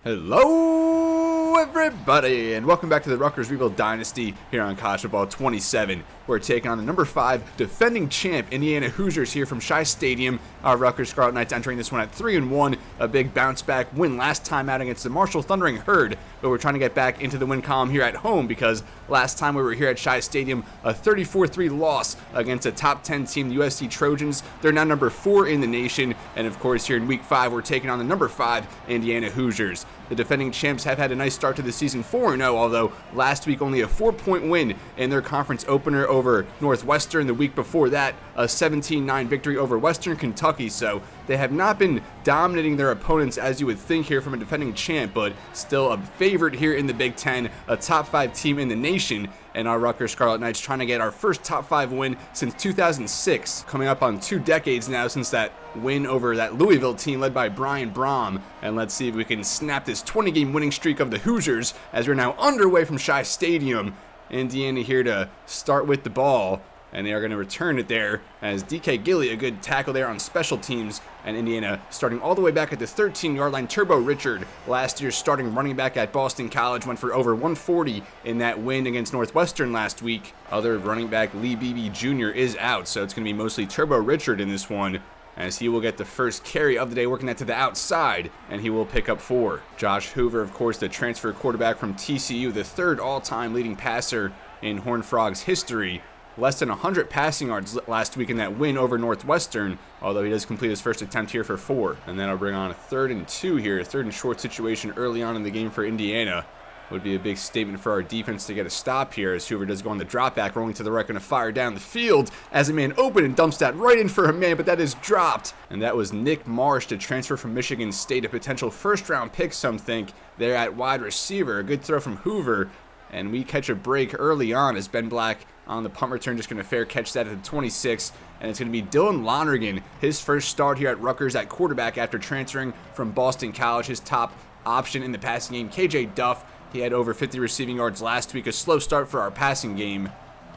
Hello everybody, and welcome back to the Rutgers Rebuild Dynasty here on College Football 27. We're taking on the number 5 defending champ Indiana Hoosiers here from Shai Stadium. Our Rutgers Scarlet Knights entering this one at 3-1, a big bounce back win last time out against the Marshall Thundering Herd, but we're trying to get back into the win column here at home because last time we were here at Shai Stadium, a 34-3 loss against a top 10 team, the USC Trojans. They're now number 4 in the nation, and of course here in week 5 we're taking on the number 5 Indiana Hoosiers. The defending champs have had a nice start to the season 4-0, although last week only a 4-point win in their conference opener over Northwestern. The week before that, a 17-9 victory over Western Kentucky. So they have not been dominating their opponents as you would think here from a defending champ, but still a favorite here in the Big Ten, a top 5 team in the nation. And our Rutgers Scarlet Knights trying to get our first top 5 win since 2006, coming up on 2 decades now since that win over that Louisville team led by Brian Brom. And let's see if we can snap this 20-game winning streak of the Hoosiers as we're now underway from Shai Stadium. Indiana here to start with the ball, and they are going to return it there as DK Gilly, a good tackle there on special teams, and Indiana starting all the way back at the 13-yard line. Turbo Richard, last year's starting running back at Boston College, went for over 140 in that win against Northwestern last week. Other running back Lee Beebe Jr. is out, so it's going to be mostly Turbo Richard in this one, as he will get the first carry of the day, working that to the outside, and he will pick up 4. Josh Hoover, of course, the transfer quarterback from TCU, the 3rd all-time leading passer in Horned Frogs history. Less than 100 passing yards last week in that win over Northwestern, although he does complete his first attempt here for 4. And then I'll bring on a 3rd and 2 here, a 3rd and short situation early on in the game for Indiana. Would be a big statement for our defense to get a stop here as Hoover does go on the drop back, rolling to the right, going to fire down the field as a man open and dumps that right in for a man, but that is dropped. And that was Nick Marsh, the transfer from Michigan State, a potential first-round pick, some think, there at wide receiver. A good throw from Hoover, and we catch a break early on as Ben Black on the punt return just going to fair catch that at the 26, and it's going to be Dylan Lonergan, his first start here at Rutgers at quarterback after transferring from Boston College. His top option in the passing game, KJ Duff. He had over 50 receiving yards last week, a slow start for our passing game.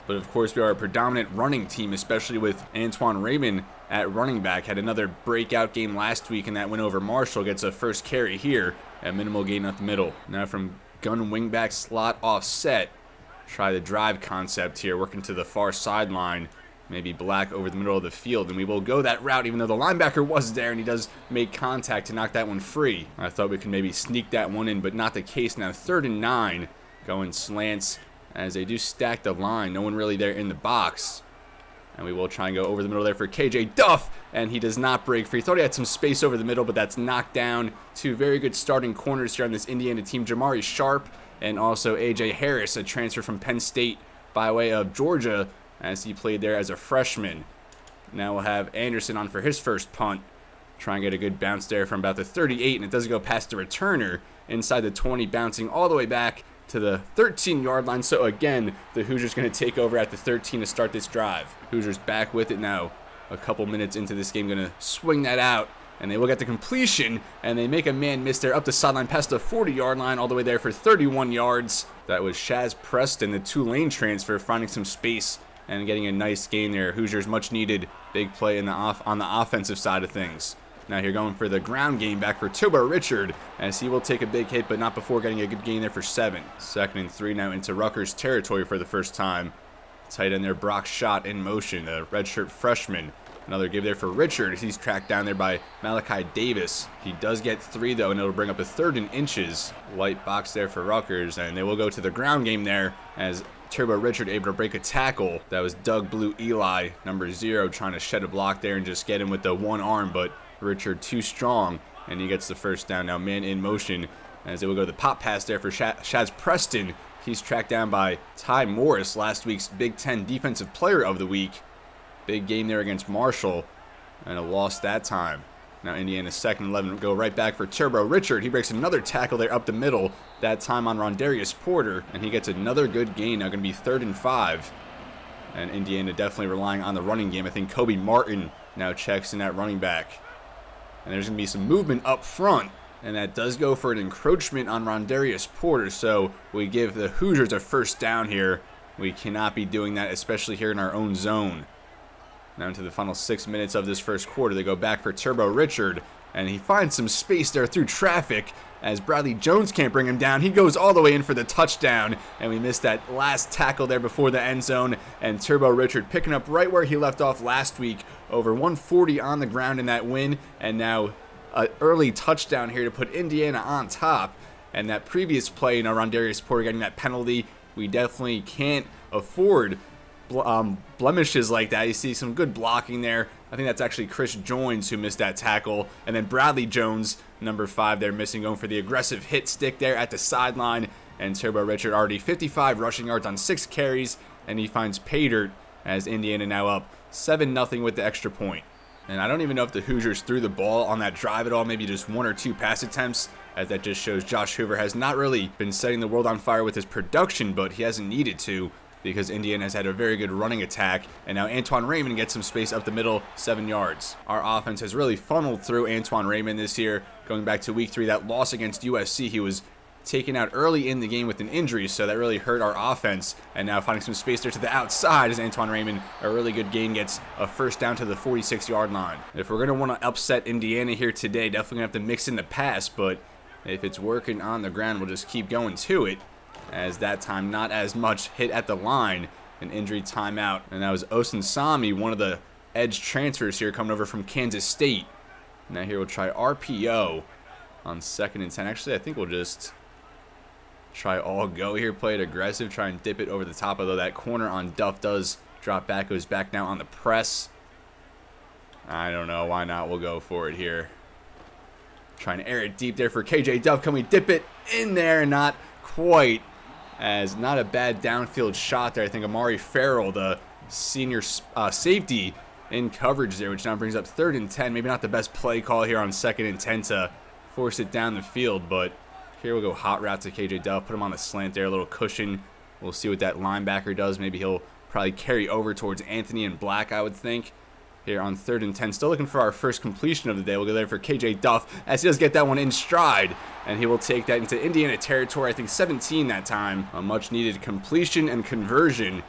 But of course, we are a predominant running team, especially with Antoine Raymond at running back. Had another breakout game last week in that win over Marshall. Gets a first carry here at minimal gain up the middle. Now from gun wingback slot offset, try the drive concept here, working to the far sideline. Maybe Black over the middle of the field, and we will go that route even though the linebacker was there, and he does make contact to knock that one free. I thought we could maybe sneak that one in, but not the case. Now 3rd and 9, going slants as they do stack the line. No one really there in the box, and we will try and go over the middle there for KJ Duff, and he does not break free. Thought he had some space over the middle, but that's knocked down. 2 very good starting corners here on this Indiana team, Jamari Sharp and also AJ Harris, a transfer from Penn State by way of Georgia, as he played there as a freshman. Now we'll have Anderson on for his first punt. Try and get a good bounce there from about the 38, and it doesn't go past the returner inside the 20, bouncing all the way back to the 13-yard line. So again, the Hoosiers going to take over at the 13 to start this drive. Hoosiers back with it now. A couple minutes into this game, going to swing that out, and they will get the completion, and they make a man miss there up the sideline past the 40-yard line, all the way there for 31 yards. That was Shaz Preston, the Tulane transfer, finding some space and getting a nice gain there. Hoosiers much needed big play on the offensive side of things. Now here going for the ground game back for Turbo Richard, as he will take a big hit, but not before getting a good gain there for 7. 2nd and 3 now into Rutgers territory for the first time. Tight end there, Brock Schott in motion, the redshirt freshman. Another give there for Richard. He's tracked down there by Malachi Davis. He does get 3 though, and it'll bring up a 3rd and inches. White box there for Rutgers, and they will go to the ground game there as Turbo Richard able to break a tackle. That was Doug Blue Eli, number 0, trying to shed a block there and just get him with the one arm, but Richard too strong, and he gets the first down. Now man in motion as they will go the pop pass there for Shaz Preston. He's tracked down by Ty Morris, last week's Big Ten Defensive Player of the Week. Big game there against Marshall, and a loss that time. Now Indiana's 2nd and 11 go right back for Turbo Richard. He breaks another tackle there up the middle, that time on Rondarius Porter, and he gets another good gain. Now going to be 3rd and 5. And Indiana definitely relying on the running game. I think Kobe Martin now checks in that running back. And there's going to be some movement up front, and that does go for an encroachment on Rondarius Porter, so we give the Hoosiers a first down here. We cannot be doing that, especially here in our own zone. Now into the final 6 minutes of this first quarter, they go back for Turbo Richard, and he finds some space there through traffic as Bradley Jones can't bring him down. He goes all the way in for the touchdown, and we missed that last tackle there before the end zone, and Turbo Richard picking up right where he left off last week, over 140 on the ground in that win, and now an early touchdown here to put Indiana on top. And that previous play, Rondarius Porter getting that penalty, we definitely can't afford blemishes like that. You see some good blocking there. I think that's actually Chris Joins who missed that tackle. And then Bradley Jones, number 5 there, missing, going for the aggressive hit stick there at the sideline. And Turbo Richard already 55 rushing yards on 6 carries. And he finds pay dirt as Indiana now up 7-0 with the extra point. And I don't even know if the Hoosiers threw the ball on that drive at all, maybe just 1 or 2 pass attempts, as that just shows Josh Hoover has not really been setting the world on fire with his production, but he hasn't needed to because Indiana has had a very good running attack. And now Antoine Raymond gets some space up the middle, 7 yards. Our offense has really funneled through Antoine Raymond this year. Going back to week 3, that loss against USC, he was taken out early in the game with an injury, so that really hurt our offense. And now finding some space there to the outside as Antoine Raymond, a really good gain, gets a first down to the 46-yard line. If we're going to want to upset Indiana here today, definitely going to have to mix in the pass, but if it's working on the ground, we'll just keep going to it, as that time not as much hit at the line. An injury timeout, and that was Osun Sami, one of the edge transfers here coming over from Kansas State. Now here we'll try RPO on 2nd and 10. Actually, I think we'll just try all go here, play it aggressive, try and dip it over the top, although that corner on Duff does drop back, goes back now on the press. I don't know, why not? We'll go for it here. Trying to air it deep there for KJ Duff. Can we dip it in there? Not quite, as not a bad downfield shot there. I think Amari Farrell, the senior safety, in coverage there, which now brings up 3rd and 10. Maybe not the best play call here on 2nd and 10 to force it down the field, but here we'll go hot route to KJ Duff, put him on the slant there, a little cushion. We'll see what that linebacker does. Maybe he'll probably carry over towards Anthony and Black, I would think. Here on 3rd and 10, still looking for our first completion of the day. We'll go there for KJ Duff, as he does get that one in stride, and he will take that into Indiana territory. I think 17 that time. A much needed completion and conversion.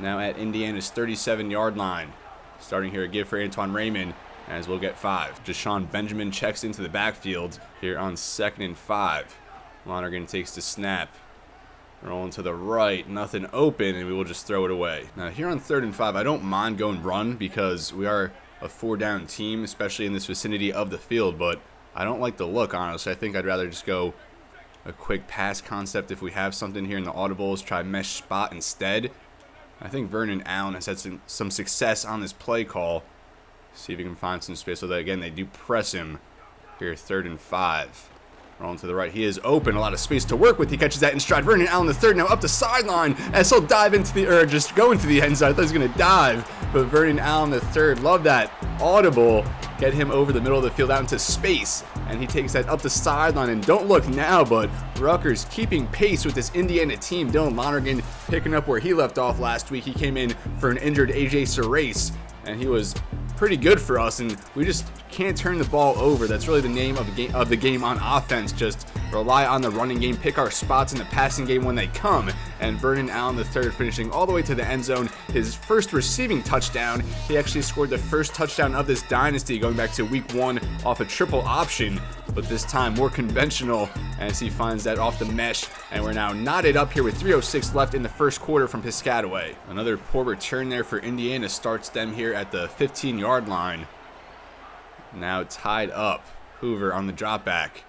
Now at Indiana's 37-yard line. Starting here a give for Antoine Raymond, as we'll get 5. Deshaun Benjamin checks into the backfield here on 2nd and 5. Lonergan takes the snap. Rolling to the right, nothing open, and we will just throw it away. Now here on 3rd and 5, I don't mind going run because we are a 4-down team, especially in this vicinity of the field, but I don't like the look, honestly. I think I'd rather just go a quick pass concept if we have something here in the audibles, try mesh spot instead. I think Vernon Allen has had some success on this play call. See if he can find some space, so that again, they do press him here, 3rd and 5. Rolling to the right, he is open, a lot of space to work with. He catches that in stride. Vernon Allen, the 3rd, now up the sideline, as he'll dive into the, or just go into the end zone. I thought he was going to dive, but Vernon Allen, the 3rd, love that audible. Get him over the middle of the field out into space, and he takes that up the sideline. And don't look now, but Rutgers keeping pace with this Indiana team. Dylan Lonergan picking up where he left off last week. He came in for an injured AJ Serace, and he was pretty good for us, and we just can't turn the ball over. That's really the name of the game on offense. Just rely on the running game, pick our spots in the passing game when they come. And Vernon Allen, the 3rd, finishing all the way to the end zone. His first receiving touchdown. He actually scored the first touchdown of this dynasty going back to week 1 off a triple option, but this time more conventional, as he finds that off the mesh. And we're now knotted up here with 3:06 left in the first quarter from Piscataway. Another poor return there for Indiana starts them here at the 15-yard line. Now tied up. Hoover on the drop back.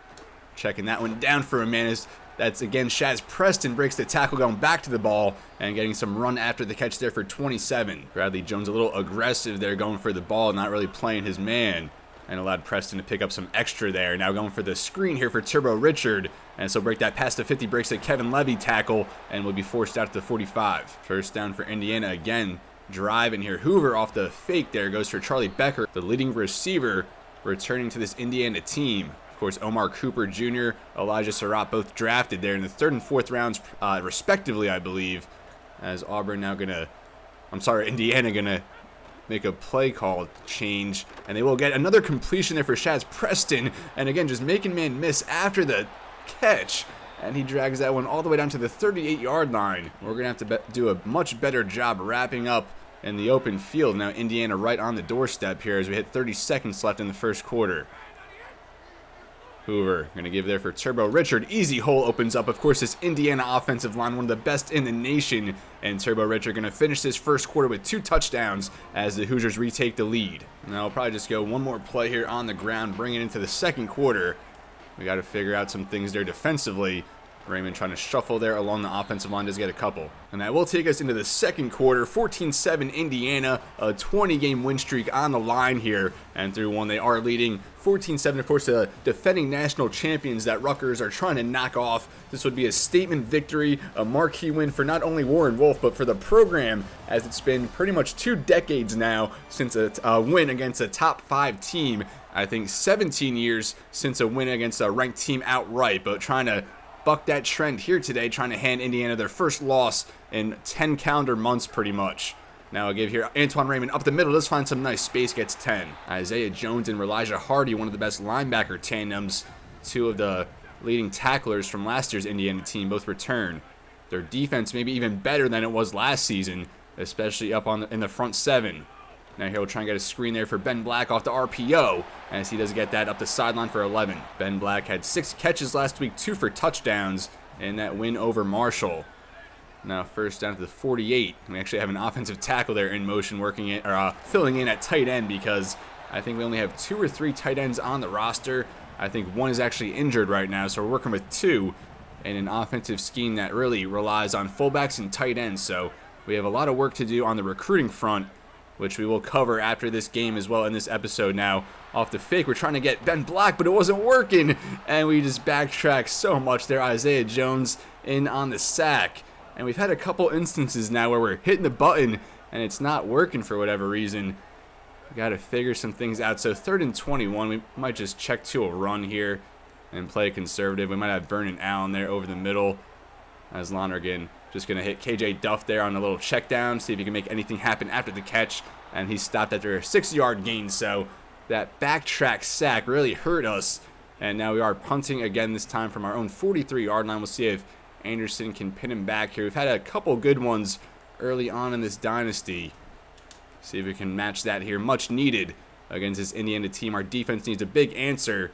Checking that one down for a minute. That's again Shaz Preston breaks the tackle, going back to the ball and getting some run after the catch there for 27. Bradley Jones a little aggressive there, going for the ball, not really playing his man, and allowed Preston to pick up some extra there. Now going for the screen here for Turbo Richard, and so break that past the 50, breaks the Kevin Levy tackle, and will be forced out to the 45. First down for Indiana again. Drive in here. Hoover off the fake there goes for Charlie Becker, the leading receiver, returning to this Indiana team. Of course, Omar Cooper Jr., Elijah Surratt, both drafted there in the 3rd and 4th rounds, respectively, I believe. As Indiana gonna make a play call change, and they will get another completion there for Shaz Preston, and again, just making man miss after the catch. And he drags that one all the way down to the 38-yard line. We're going to have to do a much better job wrapping up in the open field. Now Indiana right on the doorstep here as we hit 30 seconds left in the first quarter. Hoover going to give there for Turbo Richard. Easy hole opens up. Of course, this Indiana offensive line, one of the best in the nation. And Turbo Richard going to finish this first quarter with 2 touchdowns as the Hoosiers retake the lead. Now, I'll probably just go one more play here on the ground, bring it into the second quarter. We got to figure out some things there defensively. Raymond trying to shuffle there along the offensive line, does get a couple. And that will take us into the second quarter. 14-7 Indiana, a 20-game win streak on the line here. And through one, they are leading 14-7. Of course, the defending national champions that Rutgers are trying to knock off. This would be a statement victory, a marquee win for not only Warren Wolf, but for the program, as it's been pretty much 2 decades now since a win against a top 5 team. I think 17 years since a win against a ranked team outright, but trying to buck that trend here today, trying to hand Indiana their first loss in 10 calendar months pretty much. Now I'll give here Antoine Raymond up the middle, does find some nice space, gets 10. Isaiah Jones and Elijah Hardy, one of the best linebacker tandems. 2 of the leading tacklers from last year's Indiana team both return. Their defense maybe even better than it was last season, especially up in the front 7. Now here we'll try and get a screen there for Ben Black off the RPO, as he does get that up the sideline for 11. Ben Black had 6 catches last week, 2 for touchdowns in that win over Marshall. Now first down to the 48. We actually have an offensive tackle there in motion, working it or filling in at tight end, because I think we only have 2 or 3 tight ends on the roster. I think one is actually injured right now, so we're working with 2 in an offensive scheme that really relies on fullbacks and tight ends. So we have a lot of work to do on the recruiting front, which we will cover after this game as well in this episode. Now, off the fake, we're trying to get Ben Black, but it wasn't working, and we just backtrack so much there. Isaiah Jones in on the sack, and we've had a couple instances now where we're hitting the button, and it's not working for whatever reason. We got to figure some things out. So 3rd and 21, we might just check to a run here and play conservative. We might have Vernon Allen there over the middle, as Lonergan just going to hit KJ Duff there on a little check down, see if he can make anything happen after the catch, and he stopped after a 6-yard gain. So that backtrack sack really hurt us, and now we are punting again, this time from our own 43-yard line. We'll see if Anderson can pin him back here. We've had a couple good ones early on in this dynasty. See if we can match that here. Much needed against this Indiana team. Our defense needs a big answer,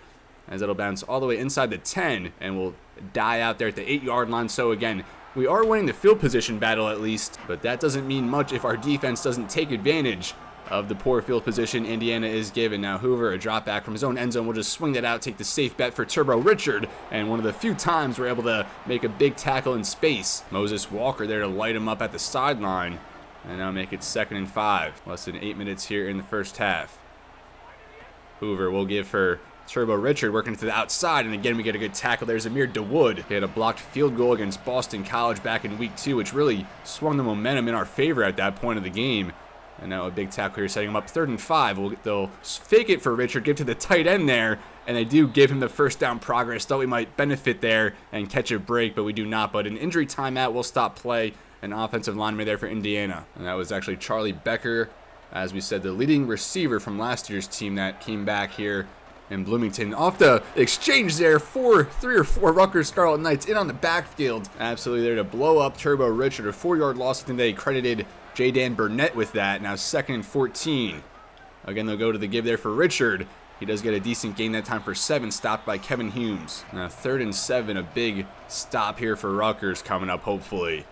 as it'll bounce all the way inside the 10 and will die out there at the 8-yard line. So again, we are winning the field position battle at least, but that doesn't mean much if our defense doesn't take advantage of the poor field position Indiana is given. Now Hoover, a drop back from his own end zone, will just swing that out, take the safe bet for Turbo Richard, and one of the few times we're able to make a big tackle in space. Moses Walker there to light him up at the sideline, and now make it 2nd and 5. Less than 8 minutes here in the first half. Hoover will give for Turbo Richard, working to the outside, and again we get a good tackle. There's Amir DeWood. He had a blocked field goal against Boston College back in week 2, which really swung the momentum in our favor at that point of the game. And now a big tackle here, setting him up 3rd and 5. They'll fake it for Richard, give to the tight end there, and they do give him the first down progress. Thought we might benefit there and catch a break, but we do not. But an injury timeout will stop play. An offensive lineman there for Indiana. And that was actually Charlie Becker, as we said, the leading receiver from last year's team that came back here in Bloomington. Off the exchange there, 3 or 4 Rutgers Scarlet Knights in on the backfield. Absolutely there to blow up Turbo Richard. A 4-yard loss. I think they credited J. Dan Burnett with that. Now 2nd and 14. Again, they'll go to the give there for Richard. He does get a decent gain that time for 7, stopped by Kevin Humes. Now 3rd and 7, a big stop here for Rutgers coming up, hopefully,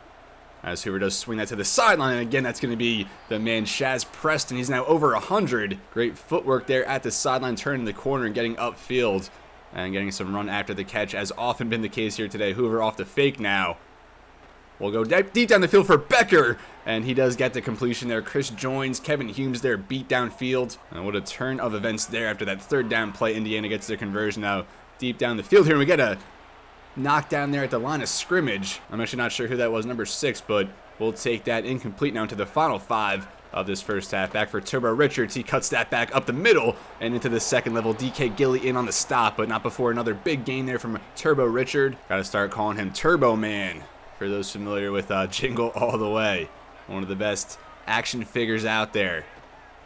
as Hoover does swing that to the sideline, and again, that's going to be the man Shaz Preston. He's now over 100. Great footwork there at the sideline, turning the corner and getting upfield and getting some run after the catch, as often been the case here today. Hoover off the fake now. We'll go deep down the field for Becker, and he does get the completion there. Chris joins Kevin Humes there, beat downfield. And what a turn of events there after that 3rd down play. Indiana gets their conversion now deep down the field here, and we get a knockdown there at the line of scrimmage. I'm actually not sure who that was, number 6, but we'll take that incomplete now to the final 5 of this first half. Back for Turbo Richards. He cuts that back up the middle and into the second level. DK Gilly in on the stop, but not before another big gain there from Turbo Richard. Got to start calling him Turbo Man, for those familiar with Jingle All the Way. One of the best action figures out there.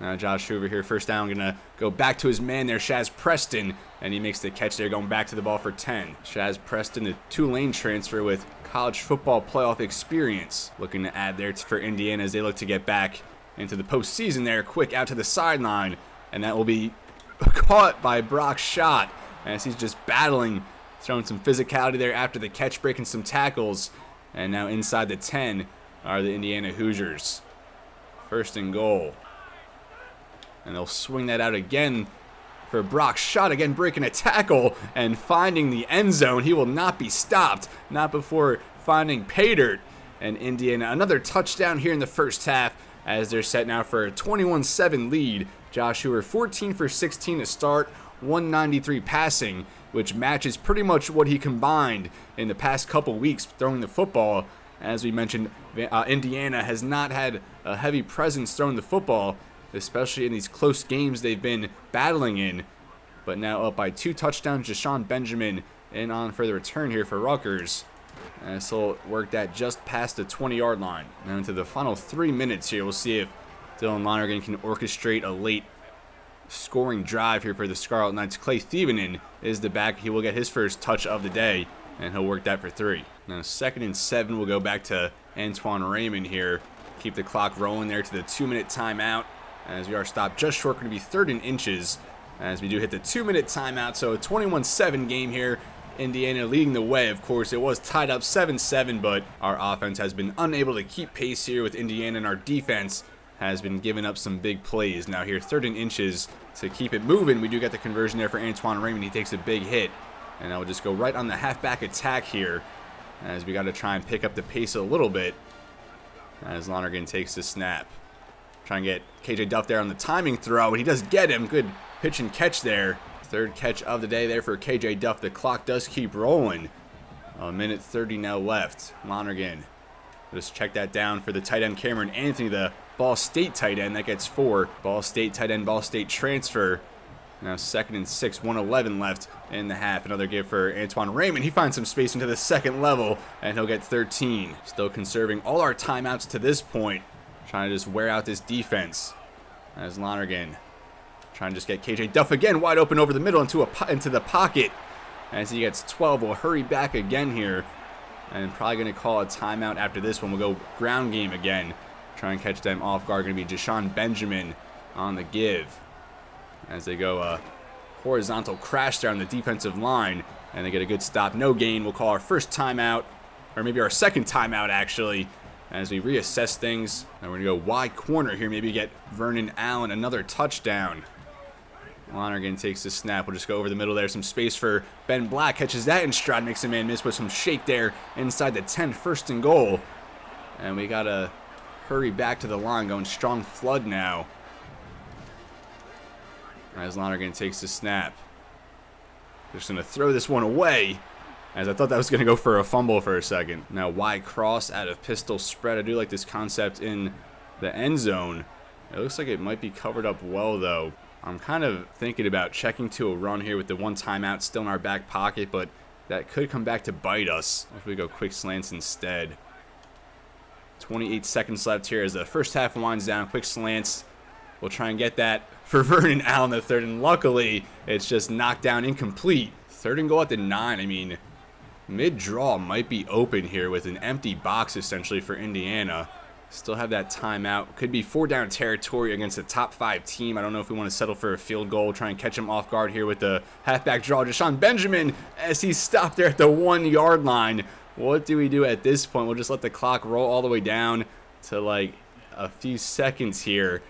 Now Josh Hoover here, first down, gonna go back to his man there, Shaz Preston, and he makes the catch there, going back to the ball for 10. Shaz Preston, the Tulane transfer with college football playoff experience, looking to add there for Indiana as they look to get back into the postseason there. Quick out to the sideline, and that will be caught by Brock Schott as he's just battling, throwing some physicality there after the catch, breaking some tackles. And now inside the 10 are the Indiana Hoosiers. First and goal. And they'll swing that out again for Brock. Shot again, breaking a tackle and finding the end zone. He will not be stopped, not before finding pay dirt. And Indiana, another touchdown here in the first half as they're set now for a 21-7 lead. Josh Hoover 14 for 16 to start, 193 passing, which matches pretty much what he combined in the past couple weeks throwing the football. As we mentioned, Indiana has not had a heavy presence throwing the football, especially in these close games they've been battling in. But now up by 2 touchdowns, Jashawn Benjamin in on for the return here for Rutgers. And this will work that just past the 20-yard line. Now into the final 3 minutes here, we'll see if Dylan Lonergan can orchestrate a late scoring drive here for the Scarlet Knights. Clay Thievenin is the back. He will get his first touch of the day, and he'll work that for 3. Now 2nd and 7, we'll go back to Antoine Raymond here. Keep the clock rolling there to the 2-minute timeout, as we are stopped just short, going to be 3rd and inches as we do hit the 2-minute timeout. So a 21-7 game here. Indiana leading the way. Of course, it was tied up 7-7, but our offense has been unable to keep pace here with Indiana, and our defense has been giving up some big plays. Now here, 3rd and inches to keep it moving. We do get the conversion there for Antoine Raymond. He takes a big hit, and I will just go right on the halfback attack here, as we got to try and pick up the pace a little bit as Lonergan takes the snap. Try and get KJ Duff there on the timing throw, and he does get him. Good pitch and catch there. 3rd catch of the day there for KJ Duff. The clock does keep rolling. A minute 30 now left. Lonergan, just check that down for the tight end Cameron Anthony, the Ball State tight end. That gets 4. Ball State tight end, Ball State transfer. Now 2nd and 6, 1:11 left in the half. Another give for Antoine Raymond. He finds some space into the 2nd level, and he'll get 13. Still conserving all our timeouts to this point. Trying to just wear out this defense as Lonergan trying to just get KJ Duff again wide open over the middle into the pocket. As he gets 12, we'll hurry back again here, and probably going to call a timeout after this one. We'll go ground game again. Try and catch them off guard. Going to be Jashawn Benjamin on the give as they go a horizontal crash there on the defensive line, and they get a good stop. No gain. We'll call our first timeout, or maybe our second timeout actually, as we reassess things. And we're going to go wide corner here. Maybe get Vernon Allen another touchdown. Lonergan takes the snap. We'll just go over the middle there. Some space for Ben Black. Catches that in stride. Makes a man miss with some shake there inside the 10. 1st and goal. And we got to hurry back to the line. Going strong flood now, as Lonergan takes the snap. Just going to throw this one away, as I thought that was going to go for a fumble for a second. Now wide cross out of pistol spread. I do like this concept in the end zone. It looks like it might be covered up well, though. I'm kind of thinking about checking to a run here with the 1 timeout still in our back pocket, but that could come back to bite us if we go quick slants instead. 28 seconds left here as the first half winds down. Quick slants. We'll try and get that for Vernon Allen the 3rd, and luckily it's just knocked down incomplete. 3rd and goal at the 9. I mean, mid-draw might be open here with an empty box essentially for Indiana. Still have that timeout. Could be 4-down territory against a top 5 team. I don't know if we want to settle for a field goal. Try and catch him off guard here with the halfback draw. Jashawn Benjamin, as he's stopped there at the 1-yard line. What do we do at this point? We'll just let the clock roll all the way down to like a few seconds here.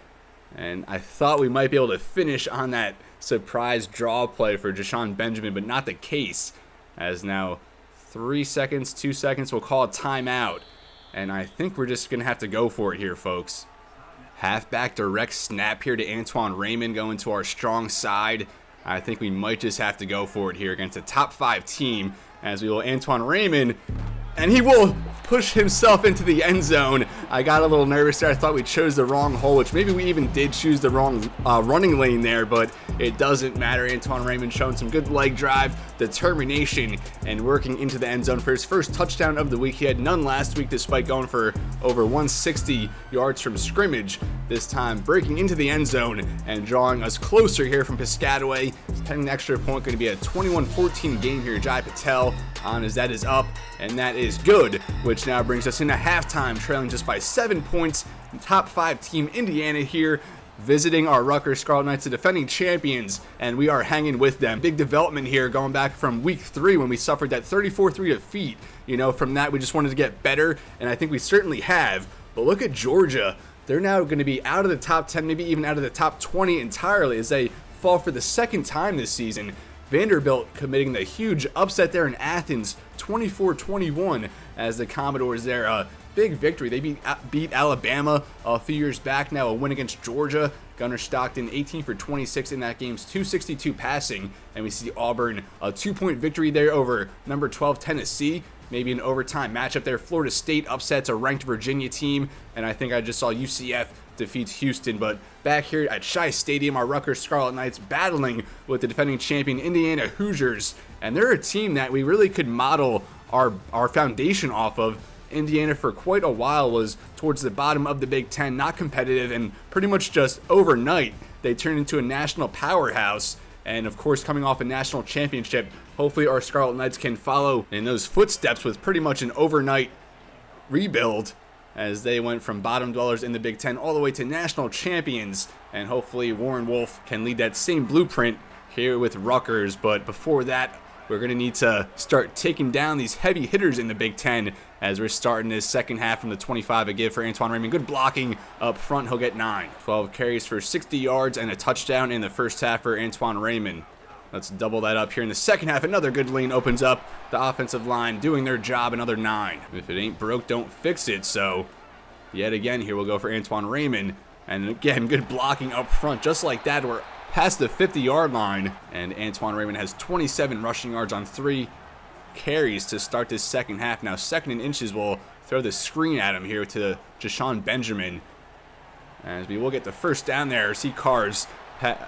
And I thought we might be able to finish on that surprise draw play for Jashawn Benjamin, but not the case. As now 3 seconds, 2 seconds, we'll call a timeout. And I think we're just going to have to go for it here, folks. Halfback direct snap here to Antoine Raymond going to our strong side. I think we might just have to go for it here against a top 5 team, as we will Antoine Raymond, and he will push himself into the end zone. I got a little nervous there. I thought we chose the wrong hole, which maybe we even did choose the wrong running lane there, but it doesn't matter. Antoine Raymond showing some good leg drive, determination, and working into the end zone for his first touchdown of the week. He had none last week despite going for over 160 yards from scrimmage. This time breaking into the end zone and drawing us closer here from Piscataway. Pending the extra point, going to be a 21-14 game here. Jai Patel on as that is up, and that is good, which now brings us into halftime, trailing just by 7 points. Top 5 team Indiana here visiting our Rutgers Scarlet Knights, the defending champions, and we are hanging with them. Big development here going back from week 3 when we suffered that 34-3 defeat. You know, from that we just wanted to get better, and I think we certainly have. But look at Georgia. They're now going to be out of the top 10, maybe even out of the top 20 entirely as they fall for the second time this season. Vanderbilt committing the huge upset there in Athens, 24-21, as the Commodores there. Big victory. They beat Alabama a few years back. Now a win against Georgia. Gunnar Stockton 18 for 26 in that game's 262 passing. And we see Auburn a 2-point victory there over number 12 Tennessee. Maybe an overtime matchup there. Florida State upsets a ranked Virginia team. And I think I just saw UCF defeats Houston. But back here at Shai Stadium, our Rutgers Scarlet Knights battling with the defending champion Indiana Hoosiers. And they're a team that we really could model our foundation off of. Indiana for quite a while was towards the bottom of the Big Ten, not competitive, and pretty much just overnight they turned into a national powerhouse. And of course, coming off a national championship, hopefully our Scarlet Knights can follow in those footsteps with pretty much an overnight rebuild, as they went from bottom dwellers in the Big Ten all the way to national champions. And hopefully Warren Wolf can lead that same blueprint here with Rutgers. But before that, we're going to need to start taking down these heavy hitters in the Big Ten as we're starting this second half from the 25 a give for Antoine Raymond. Good blocking up front. He'll get 9. 12 carries for 60 yards and a touchdown in the first half for Antoine Raymond. Let's double that up here in the second half. Another good lane opens up. The offensive line doing their job. Another 9. If it ain't broke, don't fix it. So yet again here we'll go for Antoine Raymond. And again, good blocking up front. Just like that, we're past the 50-yard line, and Antoine Raymond has 27 rushing yards on 3 carries to start this second half. Now, second and inches will throw the screen at him here to Jashawn Benjamin, as we will get the first down there. See Cars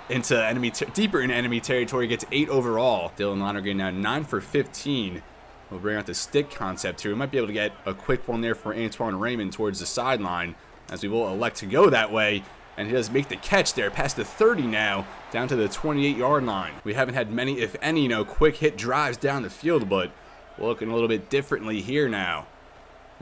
into deeper in enemy territory, gets 8 overall. Dylan Lonergan now 9 for 15. We'll bring out the stick concept here. We might be able to get a quick one there for Antoine Raymond towards the sideline, as we will elect to go that way. And he does make the catch there, past the 30 now, down to the 28-yard line. We haven't had many, if any, quick hit drives down the field, but we're looking a little bit differently here now.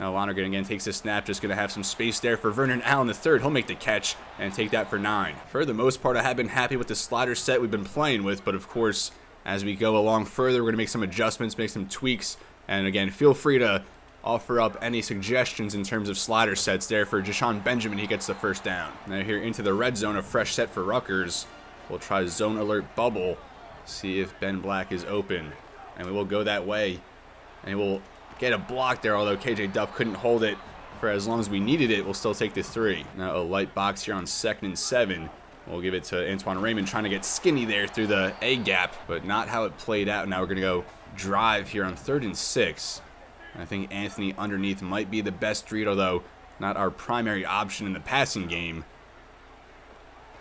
Now Lonergan again takes a snap, just going to have some space there for Vernon Allen III. He'll make the catch and take that for 9. For the most part, I have been happy with the slider set we've been playing with, but of course, as we go along further, we're going to make some adjustments, make some tweaks, and again, feel free to offer up any suggestions in terms of slider sets there for Jashawn Benjamin. He gets the first down. Now here into the red zone, a fresh set for Rutgers. We'll try zone alert bubble, see if Ben Black is open. And we will go that way. And we'll get a block there, although KJ Duff couldn't hold it for as long as we needed it. We'll still take the 3. Now a light box here on 2nd and 7. We'll give it to Antoine Raymond, trying to get skinny there through the A gap, but not how it played out. Now we're going to go drive here on 3rd and 6. I think Anthony underneath might be the best read, although not our primary option in the passing game.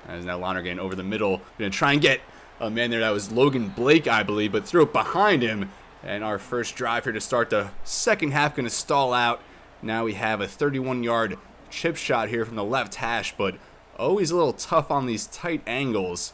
As now Lonergan over the middle. Going to try and get a man there. That was Logan Blake, I believe, but threw it behind him. And our first drive here to start the second half going to stall out. Now we have a 31-yard chip shot here from the left hash, but always a little tough on these tight angles.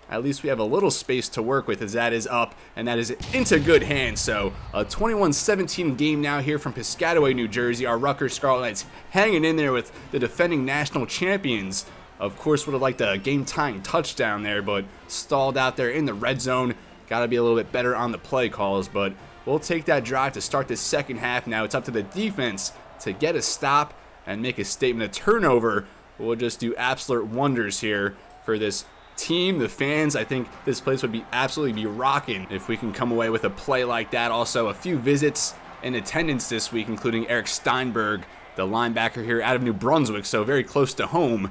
At least we have a little space to work with, as that is up, and that is into good hands. So a 21-17 game now here from Piscataway, New Jersey. Our Rutgers Scarlet Knights hanging in there with the defending national champions. Of course, would have liked a game-tying touchdown there, but stalled out there in the red zone. Got to be a little bit better on the play calls, but we'll take that drive to start this second half. Now it's up to the defense to get a stop and make a statement. A turnover will just do absolute wonders here for this team, the fans. I think this place would absolutely be rocking if we can come away with a play like that. Also, a few visits in attendance this week, including Eric Steinberg, the linebacker here out of New Brunswick, so very close to home,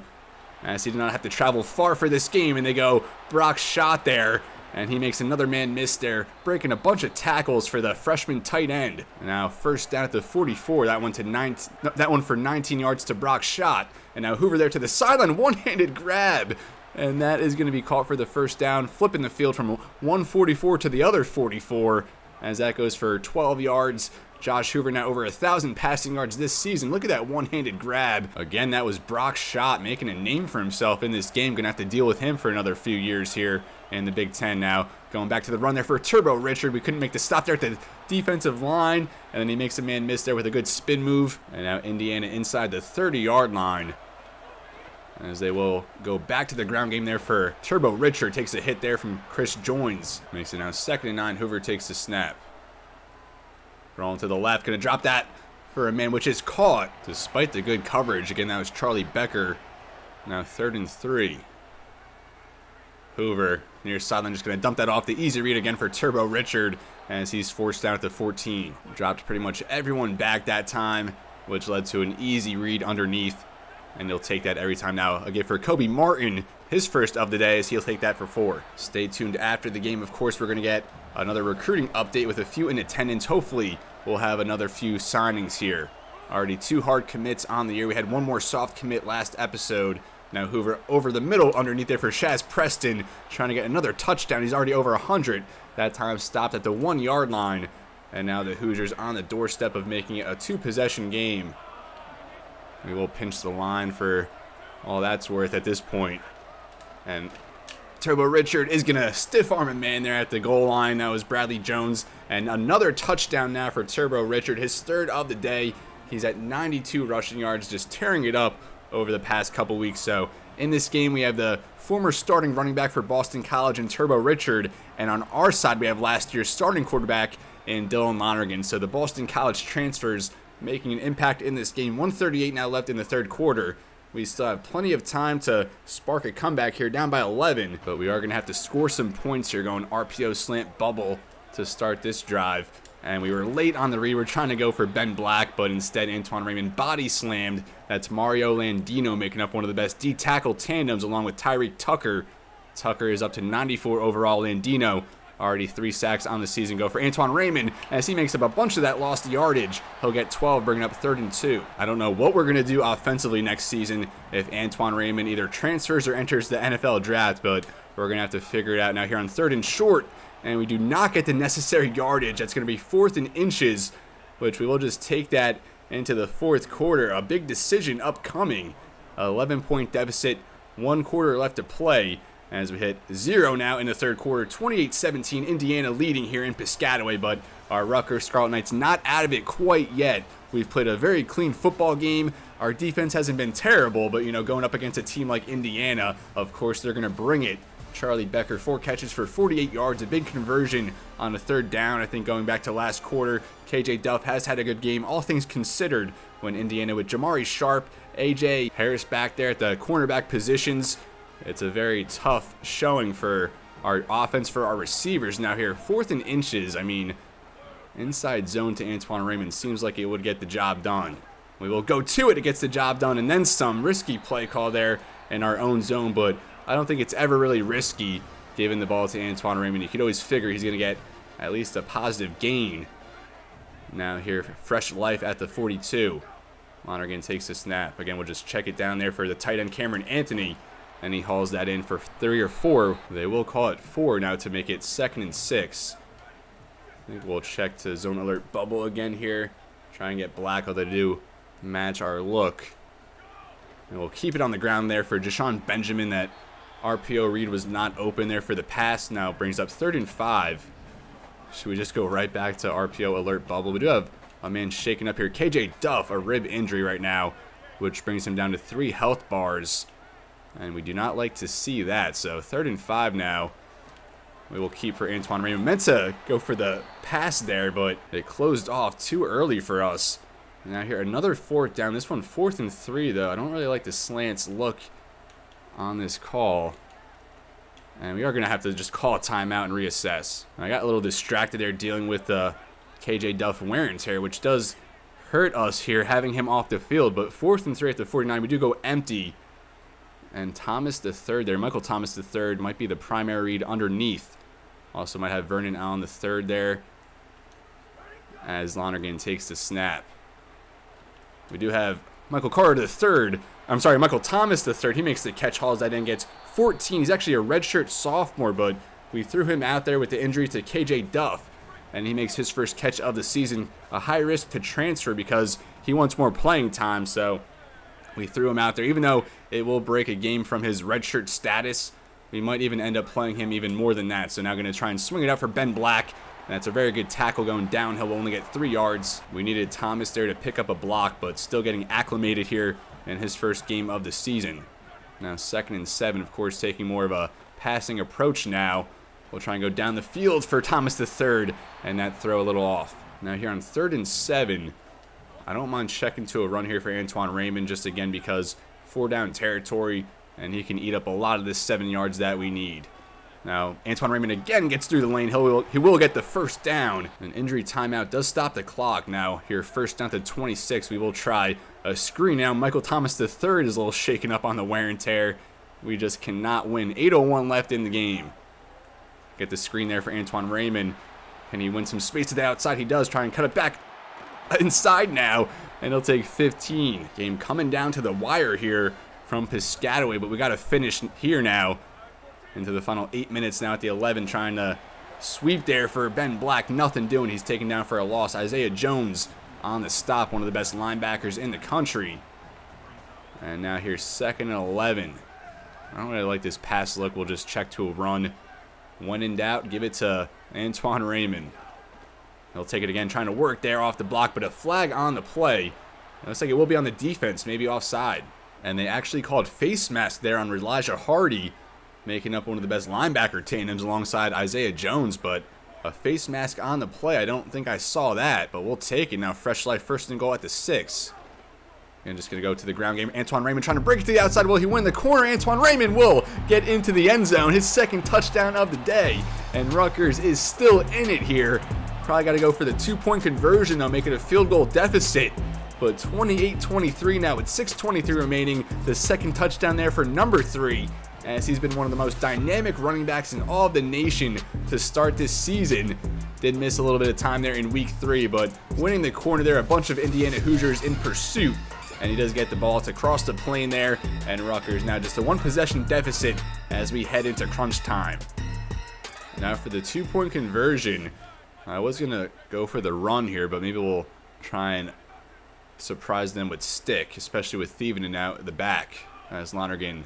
as he did not have to travel far for this game. And they go Brock Schott there, and he makes another man miss there, breaking a bunch of tackles for the freshman tight end. Now first down at the 44. That one for 19 yards to Brock Schott. And now Hoover there to the sideline, one-handed grab. And that is going to be caught for the first down, flipping the field from 144 to the other 44, as that goes for 12 yards. Josh Hoover now over 1,000 passing yards this season. Look at that one-handed grab. Again, that was Brock Schott making a name for himself in this game. Going to have to deal with him for another few years here in the Big Ten now. Going back to the run there for Turbo Richard. We couldn't make the stop there at the defensive line. And then he makes a man miss there with a good spin move. And now Indiana inside the 30-yard line. as they will go back to the ground game there for Turbo Richard. Takes a hit there from Chris Joins. Makes it now 2nd and 9. Hoover takes the snap. Rolling to the left. Going to drop that for a man, which is caught despite the good coverage. Again, that was Charlie Becker. Now 3rd and 3. Hoover near sideline, just going to dump that off. The easy read again for Turbo Richard as he's forced down at the 14. Dropped pretty much everyone back that time, which led to an easy read underneath. And he'll take that every time now. Again for Kobe Martin, his first of the day, as he'll take that for 4. Stay tuned after the game. Of course, we're going to get another recruiting update with a few in attendance. Hopefully, we'll have another few signings here. Already 2 hard commits on the year. We had 1 more soft commit last episode. Now Hoover over the middle underneath there for Shaz Preston, trying to get another touchdown. He's already over 100. That time stopped at the 1-yard line. And now the Hoosiers on the doorstep of making it a 2-possession game. We will pinch the line for all that's worth at this point. And Turbo Richard is going to stiff arm a man there at the goal line. That was Bradley Jones. And another touchdown now for Turbo Richard, his 3rd of the day. He's at 92 rushing yards, just tearing it up over the past couple weeks. So in this game, we have the former starting running back for Boston College in Turbo Richard. And on our side, we have last year's starting quarterback in Dylan Lonergan. So the Boston College transfers making an impact in this game. 1:38 now left in the 3rd quarter. We still have plenty of time to spark a comeback here, down by 11. But we are going to have to score some points here, going RPO slant bubble to start this drive. And we were late on the read. We're trying to go for Ben Black, but instead Antoine Raymond body slammed. That's Mario Landino making up one of the best D-tackle tandems along with Tyreek Tucker. Tucker is up to 94 overall. Landino already 3 sacks on the season. Go for Antoine Raymond as he makes up a bunch of that lost yardage. He'll get 12, bringing up 3rd and 2. I don't know what we're going to do offensively next season if Antoine Raymond either transfers or enters the NFL draft, but we're going to have to figure it out now here on 3rd and short. And we do not get the necessary yardage. That's going to be 4th and inches, which we will just take that into the 4th quarter. A big decision upcoming. 11-point deficit, 1 quarter left to play. As we hit 0 now in the 3rd quarter. 28-17, Indiana leading here in Piscataway, but our Rutgers Scarlet Knights not out of it quite yet. We've played a very clean football game. Our defense hasn't been terrible, but, going up against a team like Indiana, of course, they're going to bring it. Charlie Becker, 4 catches for 48 yards, a big conversion on a 3rd down. I think going back to last quarter, KJ Duff has had a good game, all things considered, when Indiana with Jamari Sharp, AJ Harris back there at the cornerback positions. It's a very tough showing for our offense, for our receivers. Now here, 4th and inches. I mean, inside zone to Antoine Raymond seems like it would get the job done. We will go to it. It gets the job done, and then some. Risky play call there in our own zone, but I don't think it's ever really risky giving the ball to Antoine Raymond. You could always figure he's going to get at least a positive gain. Now here, fresh life at the 42. Lonergan takes the snap. Again, we'll just check it down there for the tight end Cameron Anthony, and he hauls that in for 3 or 4. They will call it 4 now to make it 2nd and 6. I think we'll check to zone alert bubble again here. Try and get Black, although they do match our look. And we'll keep it on the ground there for Jashawn Benjamin. That RPO read was not open there for the pass. Now brings up 3rd and 5. Should we just go right back to RPO alert bubble? We do have a man shaking up here. KJ Duff, a rib injury right now, which brings him down to 3 health bars. And we do not like to see that. So 3rd and 5 now. We will keep for Antoine Raymond. Meant to go for the pass there, but it closed off too early for us. Now here, another 4th down. This one 4th and 3, though. I don't really like the slants look on this call. And we are going to have to just call a timeout and reassess. I got a little distracted there dealing with KJ Duff wear and tear, which does hurt us here, having him off the field. But 4th and 3 at the 49, we do go empty. And Thomas the third there, Michael Thomas the third, might be the primary read underneath. Also might have Vernon Allen the third there, as Lonergan takes the snap. We do have Michael Carter the third. I'm sorry, Michael Thomas the third. He makes the catch, hauls that in, gets 14. He's actually a redshirt sophomore, but we threw him out there with the injury to KJ Duff, and he makes his first catch of the season. A high risk to transfer because he wants more playing time, so we threw him out there. Even though it will break a game from his redshirt status, we might even end up playing him even more than that. So now going to try and swing it out for Ben Black. That's a very good tackle going downhill. We'll only get 3 yards. We needed Thomas there to pick up a block, but still getting acclimated here in his first game of the season. Now 2nd and 7, of course, taking more of a passing approach now. We'll try and go down the field for Thomas III, and that throw a little off. Now here on 3rd and 7, I don't mind checking to a run here for Antoine Raymond, just again because 4-down territory, and he can eat up a lot of this 7 yards that we need. Now, Antoine Raymond again gets through the lane. He will get the first down. An injury timeout does stop the clock. Now, here, 1st down to 26. We will try a screen now. Michael Thomas III is a little shaken up on the wear and tear. We just cannot win. 8:01 left in the game. Get the screen there for Antoine Raymond. Can he win some space to the outside? He does. Try and cut it back inside now, and he'll take 15. Game coming down to the wire here from Piscataway, but we got to finish here now. Into the final 8 minutes now at the 11, trying to sweep there for Ben Black. Nothing doing. He's taken down for a loss. Isaiah Jones on the stop, one of the best linebackers in the country. And now here's 2nd and 11. I don't really like this pass look. We'll just check to a run. When in doubt, give it to Antoine Raymond. He'll take it again, trying to work there off the block, but a flag on the play. It looks like it will be on the defense, maybe offside. And they actually called face mask there on Elijah Hardy, making up one of the best linebacker tandems alongside Isaiah Jones, but a face mask on the play, I don't think I saw that, but we'll take it now. Fresh life, 1st and goal at the 6. And just going to go to the ground game. Antoine Raymond trying to break it to the outside. Will he win the corner? Antoine Raymond will get into the end zone. His 2nd touchdown of the day. And Rutgers is still in it here. Probably got to go for the 2-point conversion, though, make it a field goal deficit. But 28-23 now with 6:23 remaining. The 2nd touchdown there for number 3. As he's been one of the most dynamic running backs in all of the nation to start this season. Did miss a little bit of time there in week 3, but winning the corner there, a bunch of Indiana Hoosiers in pursuit. And he does get the ball to cross the plane there, and Rutgers now just a 1-possession deficit as we head into crunch time. Now for the 2-point conversion, I was going to go for the run here, but maybe we'll try and surprise them with stick, especially with Thievenen out at the back as Lonergan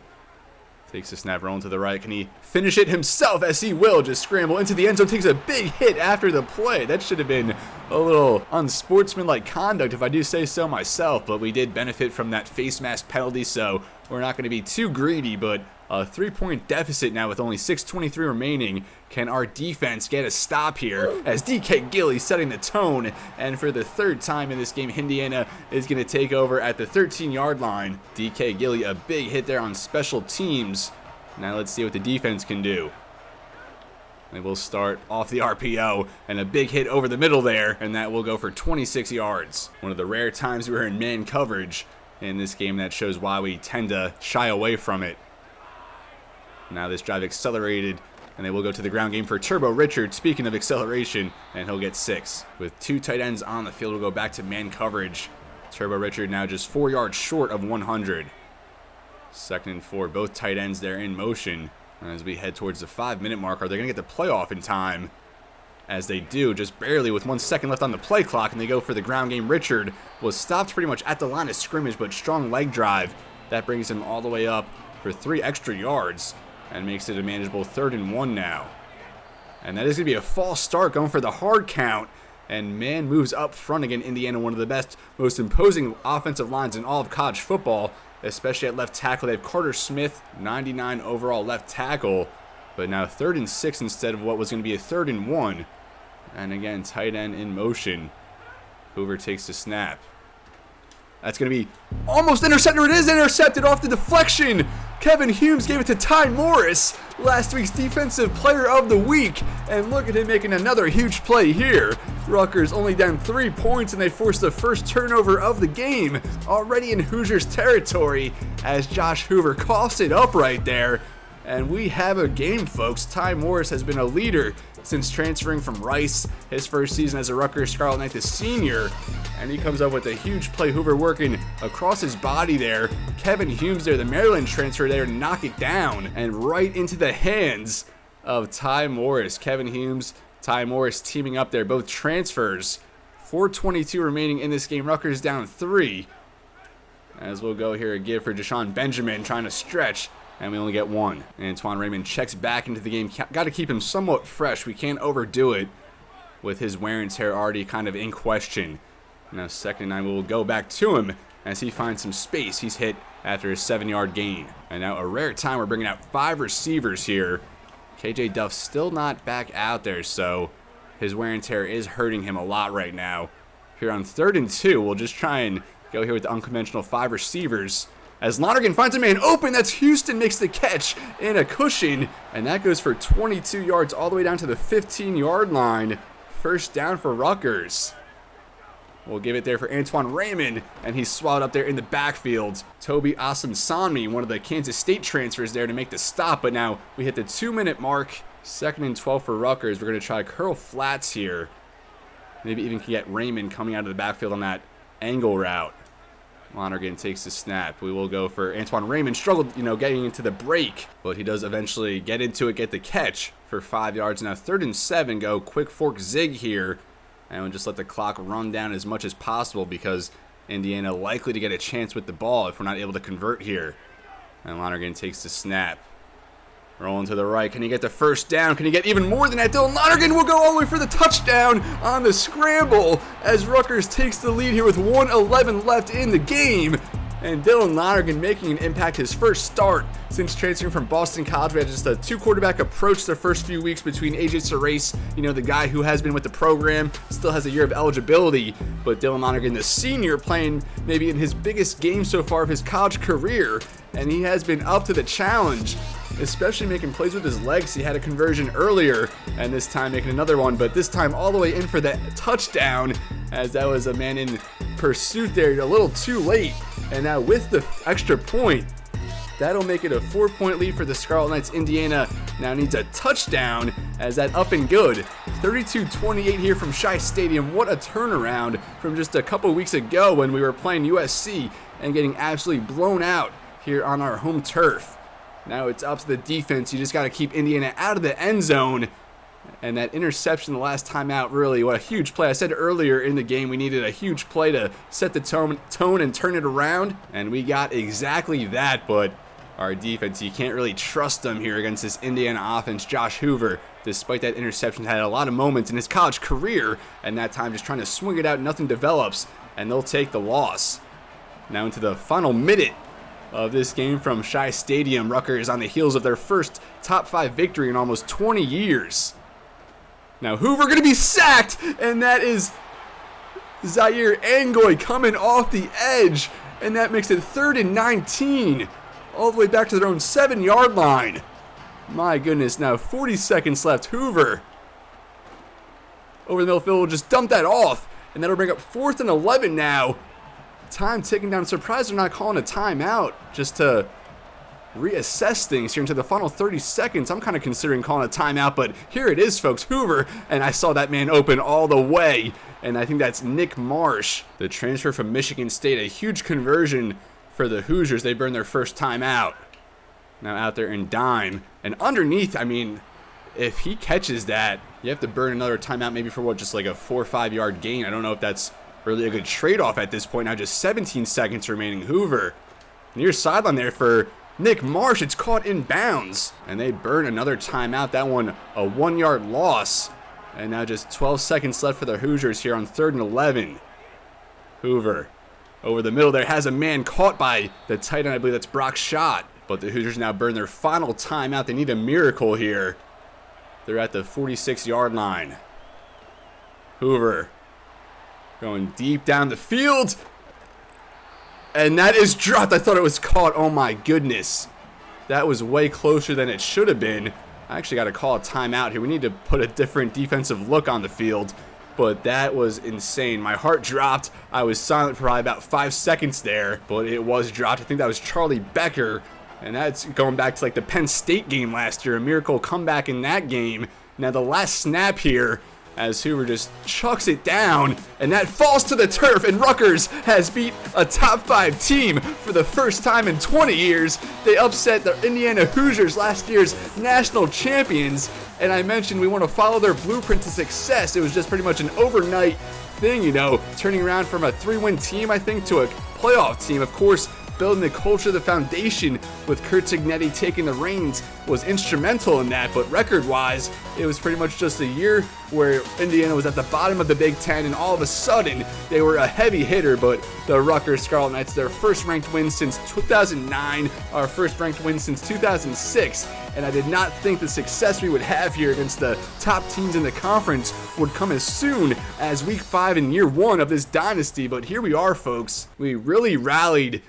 takes the snap, rolling to the right. Can he finish it himself? As he will, just scramble into the end zone. Takes a big hit after the play. That should have been a little unsportsmanlike conduct, if I do say so myself. But we did benefit from that face mask penalty, so we're not going to be too greedy. But a 3-point deficit now with only 6:23 remaining. Can our defense get a stop here? As DK Gilly setting the tone. And for the 3rd time in this game, Indiana is going to take over at the 13-yard line. DK Gilly, a big hit there on special teams. Now let's see what the defense can do. They will start off the RPO, and a big hit over the middle there, and that will go for 26 yards. One of the rare times we're in man coverage in this game. That shows why we tend to shy away from it. Now this drive accelerated, and they will go to the ground game for Turbo Richard. Speaking of acceleration, and he'll get 6. With 2 tight ends on the field, we'll go back to man coverage. Turbo Richard now just 4 yards short of 100. 2nd and 4, both tight ends there in motion. As we head towards the 5-minute mark, are they going to get the playoff in time? As they do, just barely with 1 second left on the play clock, and they go for the ground game. Richard was stopped pretty much at the line of scrimmage, but strong leg drive. That brings him all the way up for 3 extra yards. And makes it a manageable 3rd and 1 now. And that is going to be a false start, going for the hard count. And man moves up front again. Indiana, one of the best, most imposing offensive lines in all of college football, especially at left tackle. They have Carter Smith, 99 overall left tackle. But now 3rd and 6 instead of what was going to be a 3rd and 1. And again, tight end in motion. Hoover takes the snap. That's going to be almost intercepted. It is intercepted off the deflection. Kevin Humes gave it to Ty Morris, last week's Defensive Player of the Week. And look at him making another huge play here. Rutgers only down 3 points, and they forced the first turnover of the game. Already in Hoosiers territory as Josh Hoover coughs it up right there. And we have a game, folks. Ty Morris has been a leader since transferring from Rice, his first season as a Rutgers Scarlet Knight, the senior. And he comes up with a huge play. Hoover working across his body there. Kevin Humes there, the Maryland transfer there, to knock it down. And right into the hands of Ty Morris. Kevin Humes, Ty Morris teaming up there, both transfers. 4:22 remaining in this game. Rutgers down 3. As we'll go here, a give for Deshaun Benjamin, trying to stretch. And we only get 1. Antoine Raymond checks back into the game. Got to keep him somewhat fresh. We can't overdo it with his wear and tear already kind of in question. Now 2nd and 9, we will go back to him as he finds some space. He's hit after a 7-yard gain. And now a rare time, we're bringing out 5 receivers here. KJ Duff still not back out there, so his wear and tear is hurting him a lot right now. Here on 3rd and 2, we'll just try and go here with the unconventional 5 receivers. As Lonergan finds a man open, that's Houston makes the catch in a cushion, and that goes for 22 yards all the way down to the 15-yard line. First down for Rutgers. We'll give it there for Antoine Raymond, and he's swallowed up there in the backfield. Toby Asansonmi, one of the Kansas State transfers there to make the stop, but now we hit the 2-minute mark. 2nd and 12 for Rutgers. We're going to try curl flats here. Maybe even can get Raymond coming out of the backfield on that angle route. Lonergan takes the snap. We will go for Antoine Raymond. Struggled, getting into the break, but he does eventually get into it, get the catch for 5 yards. Now 3rd and 7, go quick fork zig here, and we'll just let the clock run down as much as possible because Indiana likely to get a chance with the ball if we're not able to convert here. And Lonergan takes the snap. Rolling to the right. Can he get the first down? Can he get even more than that? Dylan Lonergan will go all the way for the touchdown on the scramble as Rutgers takes the lead here with 1:11 left in the game. And Dylan Lonergan making an impact, his first start since transferring from Boston College. We had just a 2-quarterback approach the first few weeks between AJ Sarace, the guy who has been with the program, still has a year of eligibility, but Dylan Lonergan, the senior, playing maybe in his biggest game so far of his college career, and he has been up to the challenge, especially making plays with his legs. He had a conversion earlier, and this time making another one, but this time all the way in for the touchdown, as that was a man in pursuit there a little too late. And now with the extra point, that'll make it a 4-point lead for the Scarlet Knights. Indiana now needs a touchdown as that up and good. 32-28 here from Shai Stadium. What a turnaround from just a couple weeks ago when we were playing USC and getting absolutely blown out here on our home turf. Now it's up to the defense. You just got to keep Indiana out of the end zone. And that interception the last time out, really, what a huge play. I said earlier in the game we needed a huge play to set the tone and turn it around. And we got exactly that, but our defense, you can't really trust them here against this Indiana offense. Josh Hoover, despite that interception, had a lot of moments in his college career, and that time just trying to swing it out, nothing develops, and they'll take the loss. Now into the final minute of this game from Shai Stadium. Rutgers on the heels of their first top 5 victory in almost 20 years. Now Hoover going to be sacked, and that is Zaire Angoy coming off the edge, and that makes it 3rd and 19, all the way back to their own 7-yard line. My goodness, now 40 seconds left. Hoover over the middle field will just dump that off, and that'll bring up 4th and 11 now. Time ticking down. Surprised they're not calling a timeout just to reassess things here into the final 30 seconds. I'm kind of considering calling a timeout, but here it is, folks. Hoover, and I saw that man open all the way, and I think that's Nick Marsh, the transfer from Michigan State. A huge conversion for the Hoosiers. They burned their first timeout. Now out there in dime, and underneath, I mean, if he catches that, you have to burn another timeout maybe for just like a 4 or 5 yard gain. I don't know if that's really a good trade-off at this point. Now just 17 seconds remaining. Hoover near sideline there for Nick Marsh. It's caught in bounds, and they burn another timeout. That one a 1-yard loss, and now just 12 seconds left for the Hoosiers here on 3rd and 11. Hoover over the middle there has a man caught by the tight end. I believe that's Brock Schott, but the Hoosiers now burn their final timeout. They need a miracle here. They're at the 46-yard line. Hoover going deep down the field, and that is dropped. I thought it was caught. Oh my goodness. That was way closer than it should have been. I actually got to call a timeout here. We need to put a different defensive look on the field, but that was insane. My heart dropped. I was silent for probably about 5 seconds there, but it was dropped. I think that was Charlie Becker, and that's going back to like the Penn State game last year. A miracle comeback in that game. Now the last snap here, as Hoover just chucks it down, and that falls to the turf, and Rutgers has beat a top 5 team for the first time in 20 years. They upset the Indiana Hoosiers, last year's national champions, and I mentioned we want to follow their blueprint to success. It was just pretty much an overnight thing, turning around from a 3-win team, I think, to a playoff team. Of course, building the culture, the foundation, with Curt Cignetti taking the reins, was instrumental in that. But record-wise, it was pretty much just a year where Indiana was at the bottom of the Big Ten, and all of a sudden, they were a heavy hitter. But the Rutgers Scarlet Knights, their first ranked win since 2009, our first ranked win since 2006, and I did not think the success we would have here against the top teams in the conference would come as soon as week 5 in year 1 of this dynasty. But here we are, folks. We really rallied,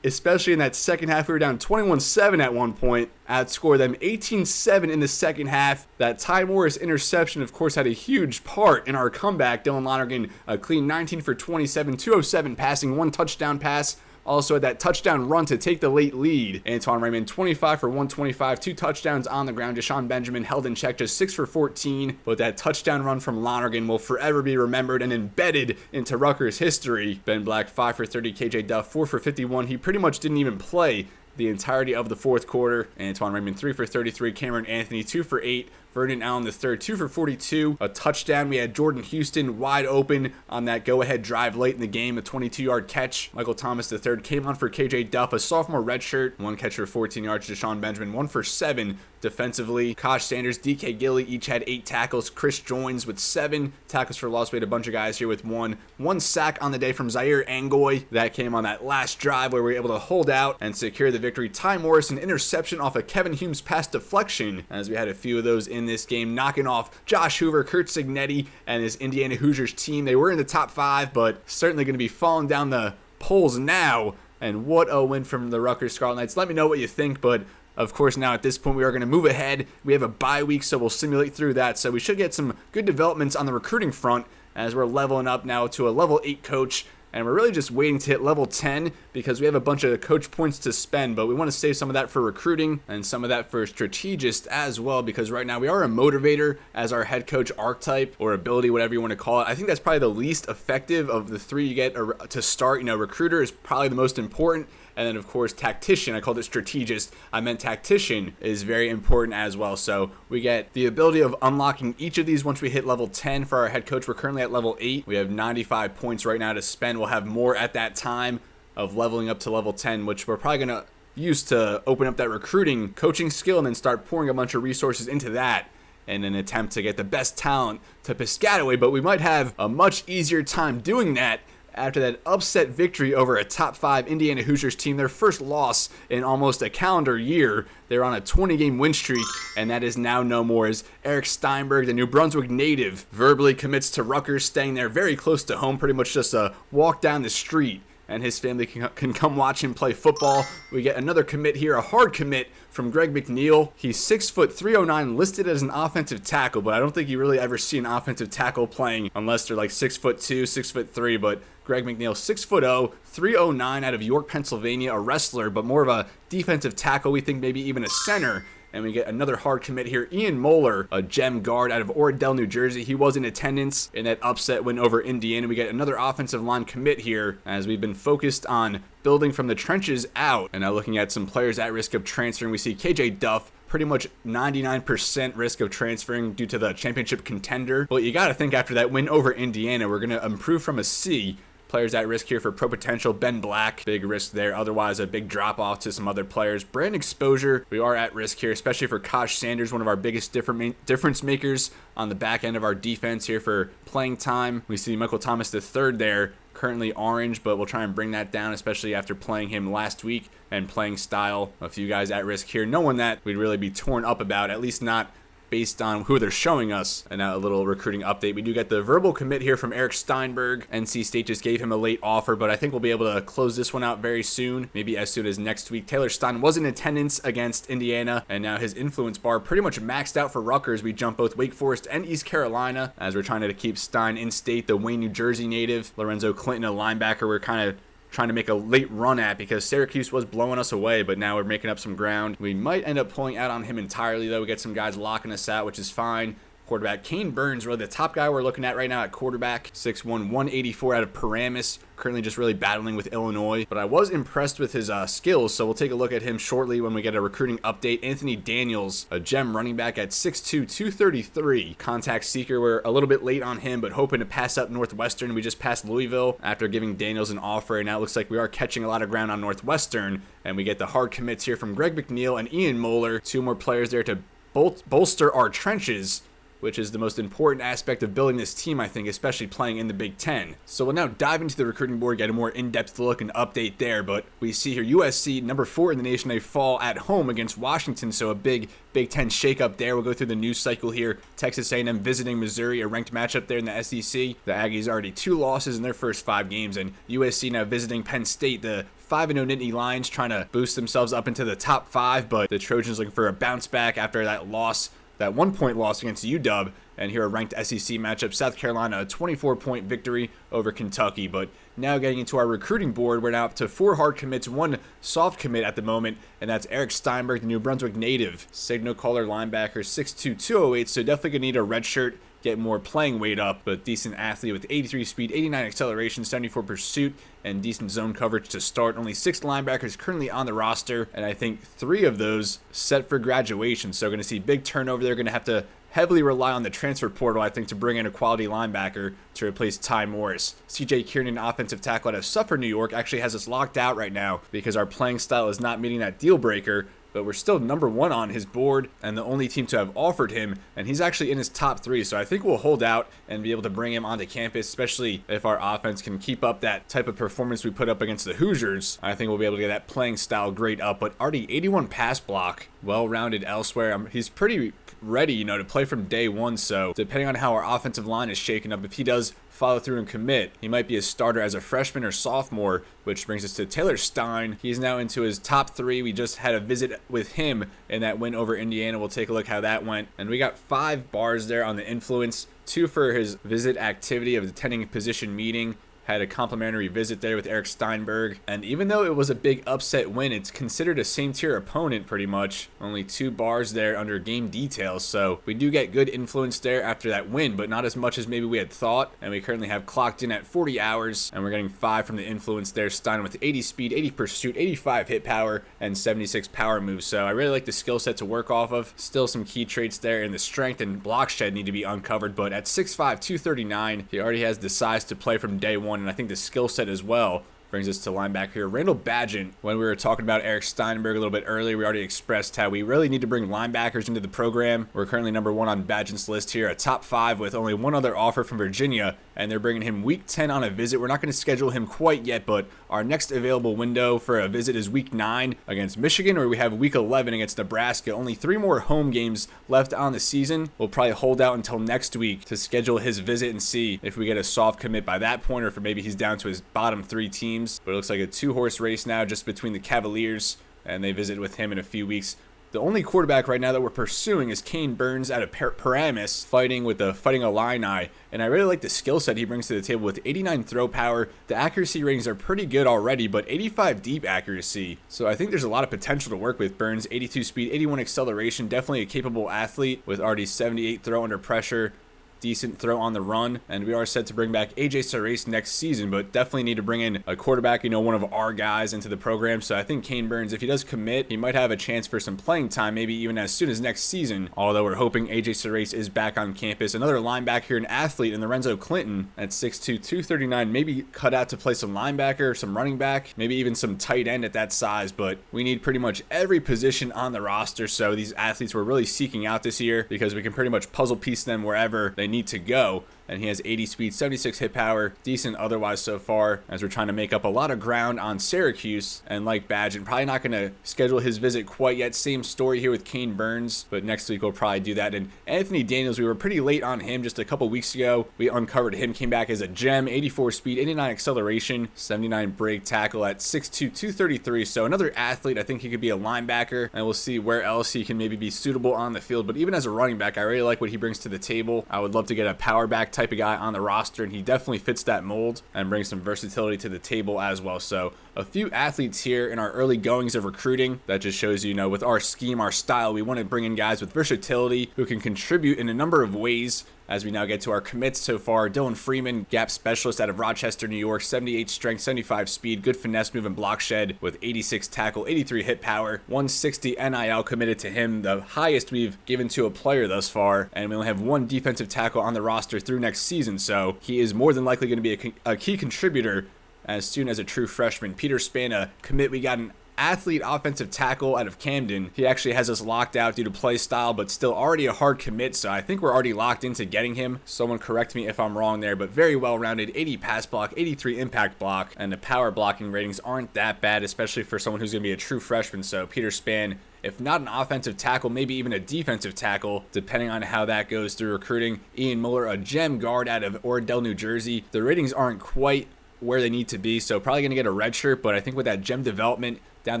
especially in that second half. We were down 21-7 at one point, outscored them 18-7 in the second half. That Ty Morris interception, of course, had a huge part in our comeback. Dylan Lonergan, a clean 19 for 27, 207 passing, 1 touchdown pass. Also had that touchdown run to take the late lead. Antoine Raymond, 25 for 125, 2 touchdowns on the ground. Deshaun Benjamin held in check, just 6 for 14. But that touchdown run from Lonergan will forever be remembered and embedded into Rutgers history. Ben Black, 5 for 30, KJ Duff, 4 for 51. He pretty much didn't even play the entirety of the fourth quarter. Antoine Raymond, 3 for 33. Cameron Anthony, 2 for 8. Vernon Allen III, 2 for 42, a touchdown. We had Jordan Houston wide open on that go-ahead drive late in the game, a 22-yard catch. Michael Thomas III came on for KJ Duff, a sophomore redshirt, 1 catch for 14 yards. Deshaun Benjamin, 1 for 7 defensively. Kosh Sanders, DK Gilly each had 8 tackles. Chris Joins with 7 tackles for loss. We had a bunch of guys here with 1 sack on the day from Zaire Angoy. That came on that last drive where we were able to hold out and secure the victory. Ty Morris, an interception off of Kevin Hume's pass deflection, as we had a few of those in this game, knocking off Josh Hoover, Curt Cignetti, and his Indiana Hoosiers team. They were in the top 5, but certainly going to be falling down the polls now. And what a win from the Rutgers Scarlet Knights. Let me know what you think, but of course, now at this point, we are going to move ahead. We have a bye week, so we'll simulate through that. So we should get some good developments on the recruiting front as we're leveling up now to a level 8 coach. And we're really just waiting to hit level 10 because we have a bunch of coach points to spend, but we want to save some of that for recruiting and some of that for strategist as well, because right now we are a motivator as our head coach archetype or ability, whatever you want to call it. I think that's probably the least effective of the 3 you get to start. You know, recruiter is probably the most important. And then, of course, tactician. I called it strategist. I meant tactician is very important as well. So we get the ability of unlocking each of these once we hit level 10 for our head coach. We're currently at level 8. We have 95 points right now to spend. We'll have more at that time of leveling up to level 10, which we're probably going to use to open up that recruiting coaching skill and then start pouring a bunch of resources into that in an attempt to get the best talent to Piscataway. But we might have a much easier time doing that after that upset victory over a top 5 Indiana Hoosiers team, their first loss in almost a calendar year. They're on a 20-game win streak, and that is now no more, as Eric Steinberg, the New Brunswick native, verbally commits to Rutgers, staying there very close to home, pretty much just a walk down the street, and his family can come watch him play football. We get another commit here, a hard commit from Greg McNeil. He's 6 foot 309, listed as an offensive tackle, but I don't think you really ever see an offensive tackle playing unless they're like 6 foot 2, 6 foot 3. But Greg McNeil, 6 foot 309 out of York, Pennsylvania, a wrestler, but more of a defensive tackle. We think maybe even a center. And we get another hard commit here. Ian Moeller, a gem guard out of Oradell, New Jersey. He was in attendance in that upset win over Indiana. We get another offensive line commit here as we've been focused on building from the trenches out. And now looking at some players at risk of transferring, we see KJ Duff, pretty much 99% risk of transferring due to the championship contender. But you got to think after that win over Indiana, we're going to improve from a C. Players at risk here for pro potential. Ben Black, big risk there. Otherwise, a big drop off to some other players. Brand exposure, we are at risk here, especially for Kosh Sanders, one of our biggest difference makers on the back end of our defense here for playing time. We see Michael Thomas III there, currently orange, but we'll try and bring that down, especially after playing him last week and playing style. A few guys at risk here. No one that we'd really be torn up about, at least not based on who they're showing us. And now a little recruiting update. We do get the verbal commit here from Eric Steinberg. NC State just gave him a late offer, but I think we'll be able to close this one out very soon, maybe as soon as next week. Taylor Stein was in attendance against Indiana, and now his influence bar pretty much maxed out for Rutgers. We jump both Wake Forest and East Carolina as we're trying to keep Stein in state, the Wayne, New Jersey native. Lorenzo Clinton, a linebacker, we're kind of trying to make a late run at because Syracuse was blowing us away, but now we're making up some ground. We might end up pulling out on him entirely, though. We get some guys locking us out, which is fine. quarterback. Kane Burns, really the top guy we're looking at right now at quarterback. 6'1", 184 out of Paramus. Currently just really battling with Illinois, but I was impressed with his skills, so we'll take a look at him shortly when we get a recruiting update. Anthony Daniels, a gem running back at 6'2", 233. Contact seeker, we're a little bit late on him, but hoping to pass up Northwestern. We just passed Louisville after giving Daniels an offer, and now it looks like we are catching a lot of ground on Northwestern, and we get the hard commits here from Greg McNeil and Ian Moeller. 2 more players there to bolster our trenches, which is the most important aspect of building this team, I think, especially playing in the Big Ten. So we'll now dive into the recruiting board, get a more in-depth look and update there, but we see here USC, number 4 in the nation, they fall at home against Washington, so a big Big Ten shakeup there. We'll go through the news cycle here. Texas A&M visiting Missouri, a ranked matchup there in the SEC. The Aggies already 2 losses in their first 5 games, and USC now visiting Penn State, the 5-0 Nittany Lions trying to boost themselves up into the top 5, but the Trojans looking for a bounce back after that loss, that 1-point loss against UW, and here a ranked SEC matchup. South Carolina, a 24-point victory over Kentucky. But now getting into our recruiting board, we're now up to 4 hard commits, 1 soft commit at the moment, and that's Eric Steinberg, the New Brunswick native, signal caller linebacker, 6'2", 208, so definitely gonna need a red shirt, get more playing weight up, but decent athlete with 83 speed, 89 acceleration, 74 pursuit, and decent zone coverage to start. Only 6 linebackers currently on the roster, and I think 3 of those set for graduation, so going to see big turnover. They're going to have to heavily rely on the transfer portal, I think, to bring in a quality linebacker to replace Ty Morris. CJ Kiernan, offensive tackle out of Suffolk, New York, actually has us locked out right now because our playing style is not meeting that deal breaker, but we're still number 1 on his board and the only team to have offered him, and he's actually in his top 3, so I think we'll hold out and be able to bring him onto campus, especially if our offense can keep up that type of performance we put up against the Hoosiers. I think we'll be able to get that playing style grade up, but already 81 pass block, well-rounded elsewhere. He's pretty ready, to play from day 1, so depending on how our offensive line is shaken up, if he does follow through and commit, he might be a starter as a freshman or sophomore, which brings us to Taylor Stein. He's now into his top 3. We just had a visit with him in that win over Indiana. We'll take a look how that went. And we got 5 bars there on the influence, 2 for his visit activity of attending a position meeting. Had a complimentary visit there with Eric Steinberg, and even though it was a big upset win, it's considered a same tier opponent pretty much. Only 2 bars there under game details, so we do get good influence there after that win, but not as much as maybe we had thought, and we currently have clocked in at 40 hours, and we're getting 5 from the influence there. Stein with 80 speed, 80 pursuit, 85 hit power, and 76 power moves, so I really like the skill set to work off of. Still some key traits there, and the strength and block shed need to be uncovered, but at 6'5", 239, he already has the size to play from day 1, and I think the skill set as well. Brings us to linebacker here, Randall Badgett. When we were talking about Eric Steinberg a little bit earlier, we already expressed how we really need to bring linebackers into the program. We're currently number 1 on Badgett's list here, a top 5 with only 1 other offer from Virginia, and they're bringing him week 10 on a visit. We're not going to schedule him quite yet, but our next available window for a visit is week 9 against Michigan, or we have week 11 against Nebraska. Only 3 more home games left on the season. We'll probably hold out until next week to schedule his visit and see if we get a soft commit by that point, or if maybe he's down to his bottom 3 teams. But it looks like a 2-horse race now just between the Cavaliers, and they visit with him in a few weeks. The only quarterback right now that we're pursuing is Kane Burns out of Paramus, fighting with the Fighting Illini, and I really like the skill set he brings to the table with 89 throw power. The accuracy ratings are pretty good already, but 85 deep accuracy, so I think there's a lot of potential to work with. Burns, 82 speed, 81 acceleration, definitely a capable athlete with already 78 throw under pressure, decent throw on the run, and we are set to bring back AJ Sarace next season, but definitely need to bring in a quarterback, one of our guys into the program. So I think Kane Burns, if he does commit, he might have a chance for some playing time, maybe even as soon as next season, although we're hoping AJ Sarace is back on campus. Another linebacker, an athlete in Lorenzo Clinton at 6'2", 239, maybe cut out to play some linebacker, some running back, maybe even some tight end at that size, but we need pretty much every position on the roster, so these athletes we're really seeking out this year because we can pretty much puzzle piece them wherever they need to go. And he has 80 speed, 76 hit power, decent otherwise so far, as we're trying to make up a lot of ground on Syracuse. And like Badgett, probably not going to schedule his visit quite yet. Same story here with Kane Burns, but next week we'll probably do that. And Anthony Daniels, we were pretty late on him just a couple weeks ago. We uncovered him, came back as a gem, 84 speed, 89 acceleration, 79 break tackle at 6'2", 233. So another athlete. I think he could be a linebacker, and we'll see where else he can maybe be suitable on the field. But even as a running back, I really like what he brings to the table. I would love to get a power back impact type of guy on the roster, and he definitely fits that mold and brings some versatility to the table as well. So a few athletes here in our early goings of recruiting that just shows you, with our scheme, our style, we want to bring in guys with versatility who can contribute in a number of ways. As we now get to our commits so far, Dylan Freeman, gap specialist out of Rochester, New York, 78 strength, 75 speed, good finesse move and block shed with 86 tackle, 83 hit power, 160 NIL committed to him, the highest we've given to a player thus far, and we only have one defensive tackle on the roster through next season, so he is more than likely going to be a key contributor as soon as a true freshman. Peter Spana, commit, we got an athlete offensive tackle out of Camden. He actually has us locked out due to play style, but still already a hard commit, so I think we're already locked into getting him. Someone correct me if I'm wrong there, but very well rounded, 80 pass block, 83 impact block, and the power blocking ratings aren't that bad, especially for someone who's going to be a true freshman. So Peter Span, if not an offensive tackle, maybe even a defensive tackle, depending on how that goes through recruiting. Ian Muller, a gem guard out of Oradell, New Jersey. The ratings aren't quite where they need to be, so probably going to get a red shirt, but I think with that gem development down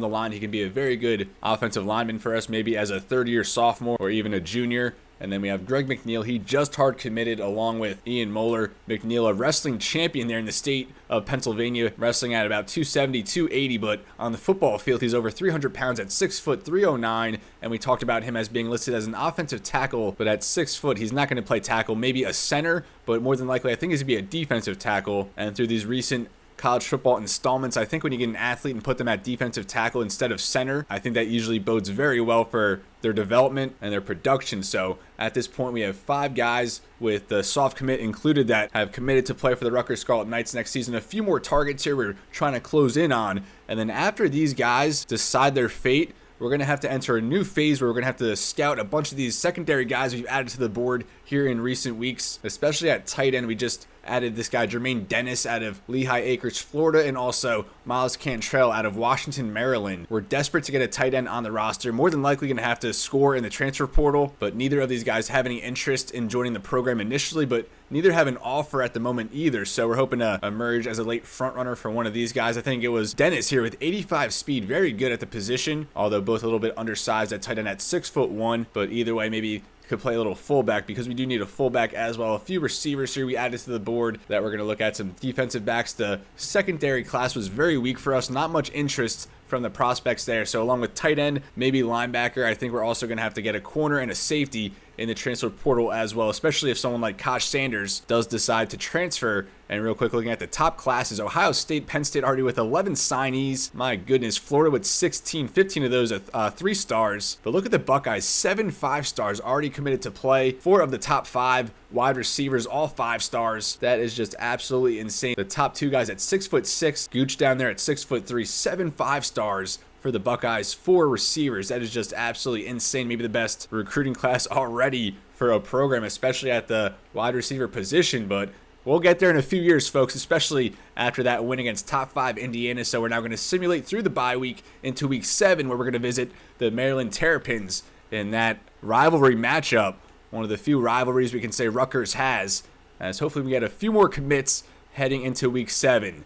the line, he can be a very good offensive lineman for us, maybe as a third-year sophomore or even a junior. And then we have Greg McNeil. He just hard committed along with Ian Muller. McNeil, a wrestling champion there in the state of Pennsylvania, wrestling at about 270, 280, but on the football field, he's over 300 pounds at 6 foot, 309. And we talked about him as being listed as an offensive tackle, but at 6 foot, he's not going to play tackle, maybe a center, but more than likely, I think he's going to be a defensive tackle. And through these recent college football installments, I think when you get an athlete and put them at defensive tackle instead of center, I think that usually bodes very well for their development and their production. So at this point, we have 5 guys with the soft commit included that have committed to play for the Rutgers Scarlet Knights next season. A few more targets here we're trying to close in on. And then after these guys decide their fate, we're going to have to enter a new phase where we're going to have to scout a bunch of these secondary guys we've added to the board here in recent weeks, especially at tight end. We just added this guy, Jermaine Dennis, out of Lehigh Acres, Florida, and also Miles Cantrell out of Washington, Maryland. We're desperate to get a tight end on the roster, more than likely going to have to score in the transfer portal, but neither of these guys have any interest in joining the program initially, but neither have an offer at the moment either, so we're hoping to emerge as a late front runner for one of these guys. I think it was Dennis here with 85 speed, very good at the position, although both a little bit undersized at tight end at 6'1", but either way, maybe could play a little fullback because we do need a fullback as well. A few receivers here we added to the board that we're going to look at. Some defensive backs. The secondary class was very weak for us. Not much interest from the prospects there. So along with tight end, maybe linebacker, I think we're also going to have to get a corner and a safety in the transfer portal as well, especially if someone like Kosh Sanders does decide to transfer. And real quick, looking at the top classes, Ohio State, Penn State already with 11 signees. My goodness, Florida with 16, 15 of those are 3 stars. But look at the Buckeyes, 7 5-stars already committed to play. 4 of the top 5 wide receivers, all 5 stars. That is just absolutely insane. The top 2 guys at 6'6", Gooch down there at 6'3", 7 5-stars. For the Buckeyes, 4 receivers. That is just absolutely insane. Maybe the best recruiting class already for a program, especially at the wide receiver position. But we'll get there in a few years, folks, especially after that win against top 5 Indiana. So we're now going to simulate through the bye week into week 7, where we're going to visit the Maryland Terrapins in that rivalry matchup. One of the few rivalries we can say Rutgers has, as hopefully we get a few more commits heading into week 7.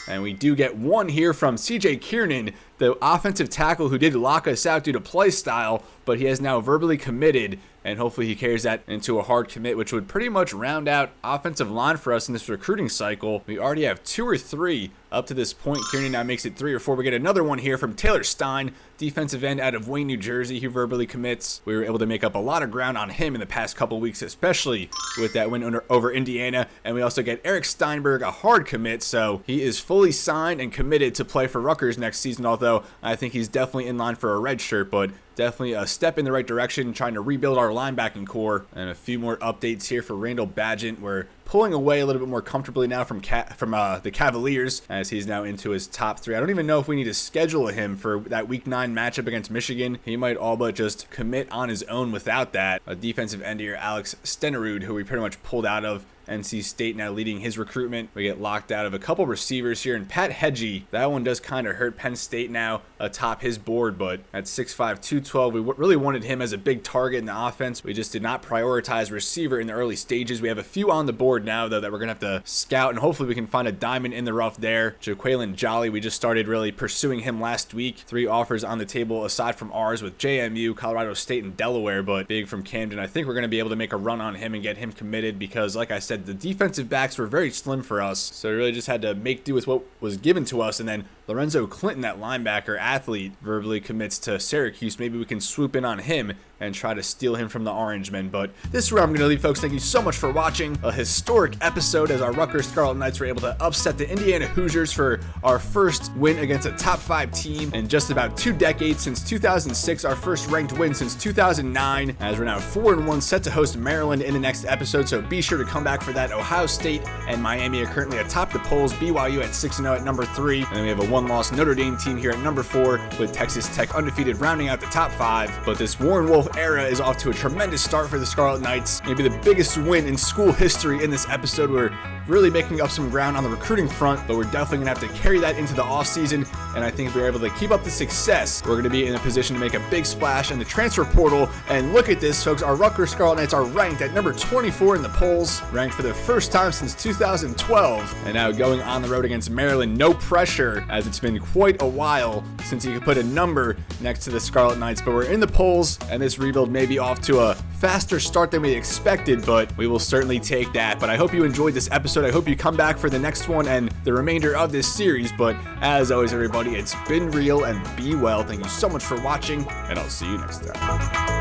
And we do get one here from CJ Kiernan, the offensive tackle who did lock us out due to play style, but he has now verbally committed, and hopefully he carries that into a hard commit, which would pretty much round out offensive line for us in this recruiting cycle. We already have 2 or 3 up to this point. Kiernan now makes it 3 or 4. We get another one here from Taylor Stein, defensive end out of Wayne, New Jersey, who verbally commits. We were able to make up a lot of ground on him in the past couple weeks, especially with that win over Indiana. And we also get Eric Steinberg, a hard commit, so he is fully signed and committed to play for Rutgers next season, although I think he's definitely in line for a red shirt, but definitely a step in the right direction, trying to rebuild our linebacking core. And a few more updates here for Randall Badgett. We're pulling away a little bit more comfortably now from the Cavaliers, as he's now into his top 3. I don't even know if we need to schedule him for that week 9 matchup against Michigan. He might all but just commit on his own without that. A defensive end here, Alex Stenerud, who we pretty much pulled out of NC State, now leading his recruitment. We get locked out of a couple receivers here, and Pat Hedgie, that one does kind of hurt Penn State now atop his board, but at 6'5", 212, we really wanted him as a big target in the offense. We just did not prioritize receiver in the early stages. We have a few on the board now, though, that we're going to have to scout, and hopefully we can find a diamond in the rough there. Jaqueline Jolly, we just started really pursuing him last week. 3 offers on the table aside from ours with JMU, Colorado State, and Delaware, but big from Camden. I think we're going to be able to make a run on him and get him committed because, like I said, said, the defensive backs were very slim for us, so we really just had to make do with what was given to us. And then Lorenzo Clinton, that linebacker athlete, verbally commits to Syracuse. Maybe we can swoop in on him and try to steal him from the Orangemen. But this is where I'm going to leave, folks. Thank you so much for watching. A historic episode as our Rutgers Scarlet Knights were able to upset the Indiana Hoosiers for our first win against a top 5 team in just about 2 decades, since 2006, our first ranked win since 2009, as we're now 4-1, set to host Maryland in the next episode. So be sure to come back for that. Ohio State and Miami are currently atop the polls. BYU at 6-0 at number 3. And then we have a 1-loss Notre Dame team here at number 4, with Texas Tech undefeated rounding out the top 5. But this Warren Wolf era is off to a tremendous start for the Scarlet Knights. Maybe the biggest win in school history in this episode. We're really making up some ground on the recruiting front, but we're definitely going to have to carry that into the offseason. And I think if we're able to keep up the success, we're going to be in a position to make a big splash in the transfer portal. And look at this, folks. Our Rutgers Scarlet Knights are ranked at number 24 in the polls, ranked for the first time since 2012. And now going on the road against Maryland, no pressure, as it's been quite a while since you could put a number next to the Scarlet Knights. But we're in the polls, and this rebuild may be off to a faster start than we expected, but we will certainly take that. But I hope you enjoyed this episode. I hope you come back for the next one and the remainder of this series. But as always, everybody, it's been real and be well. Thank you so much for watching, and I'll see you next time.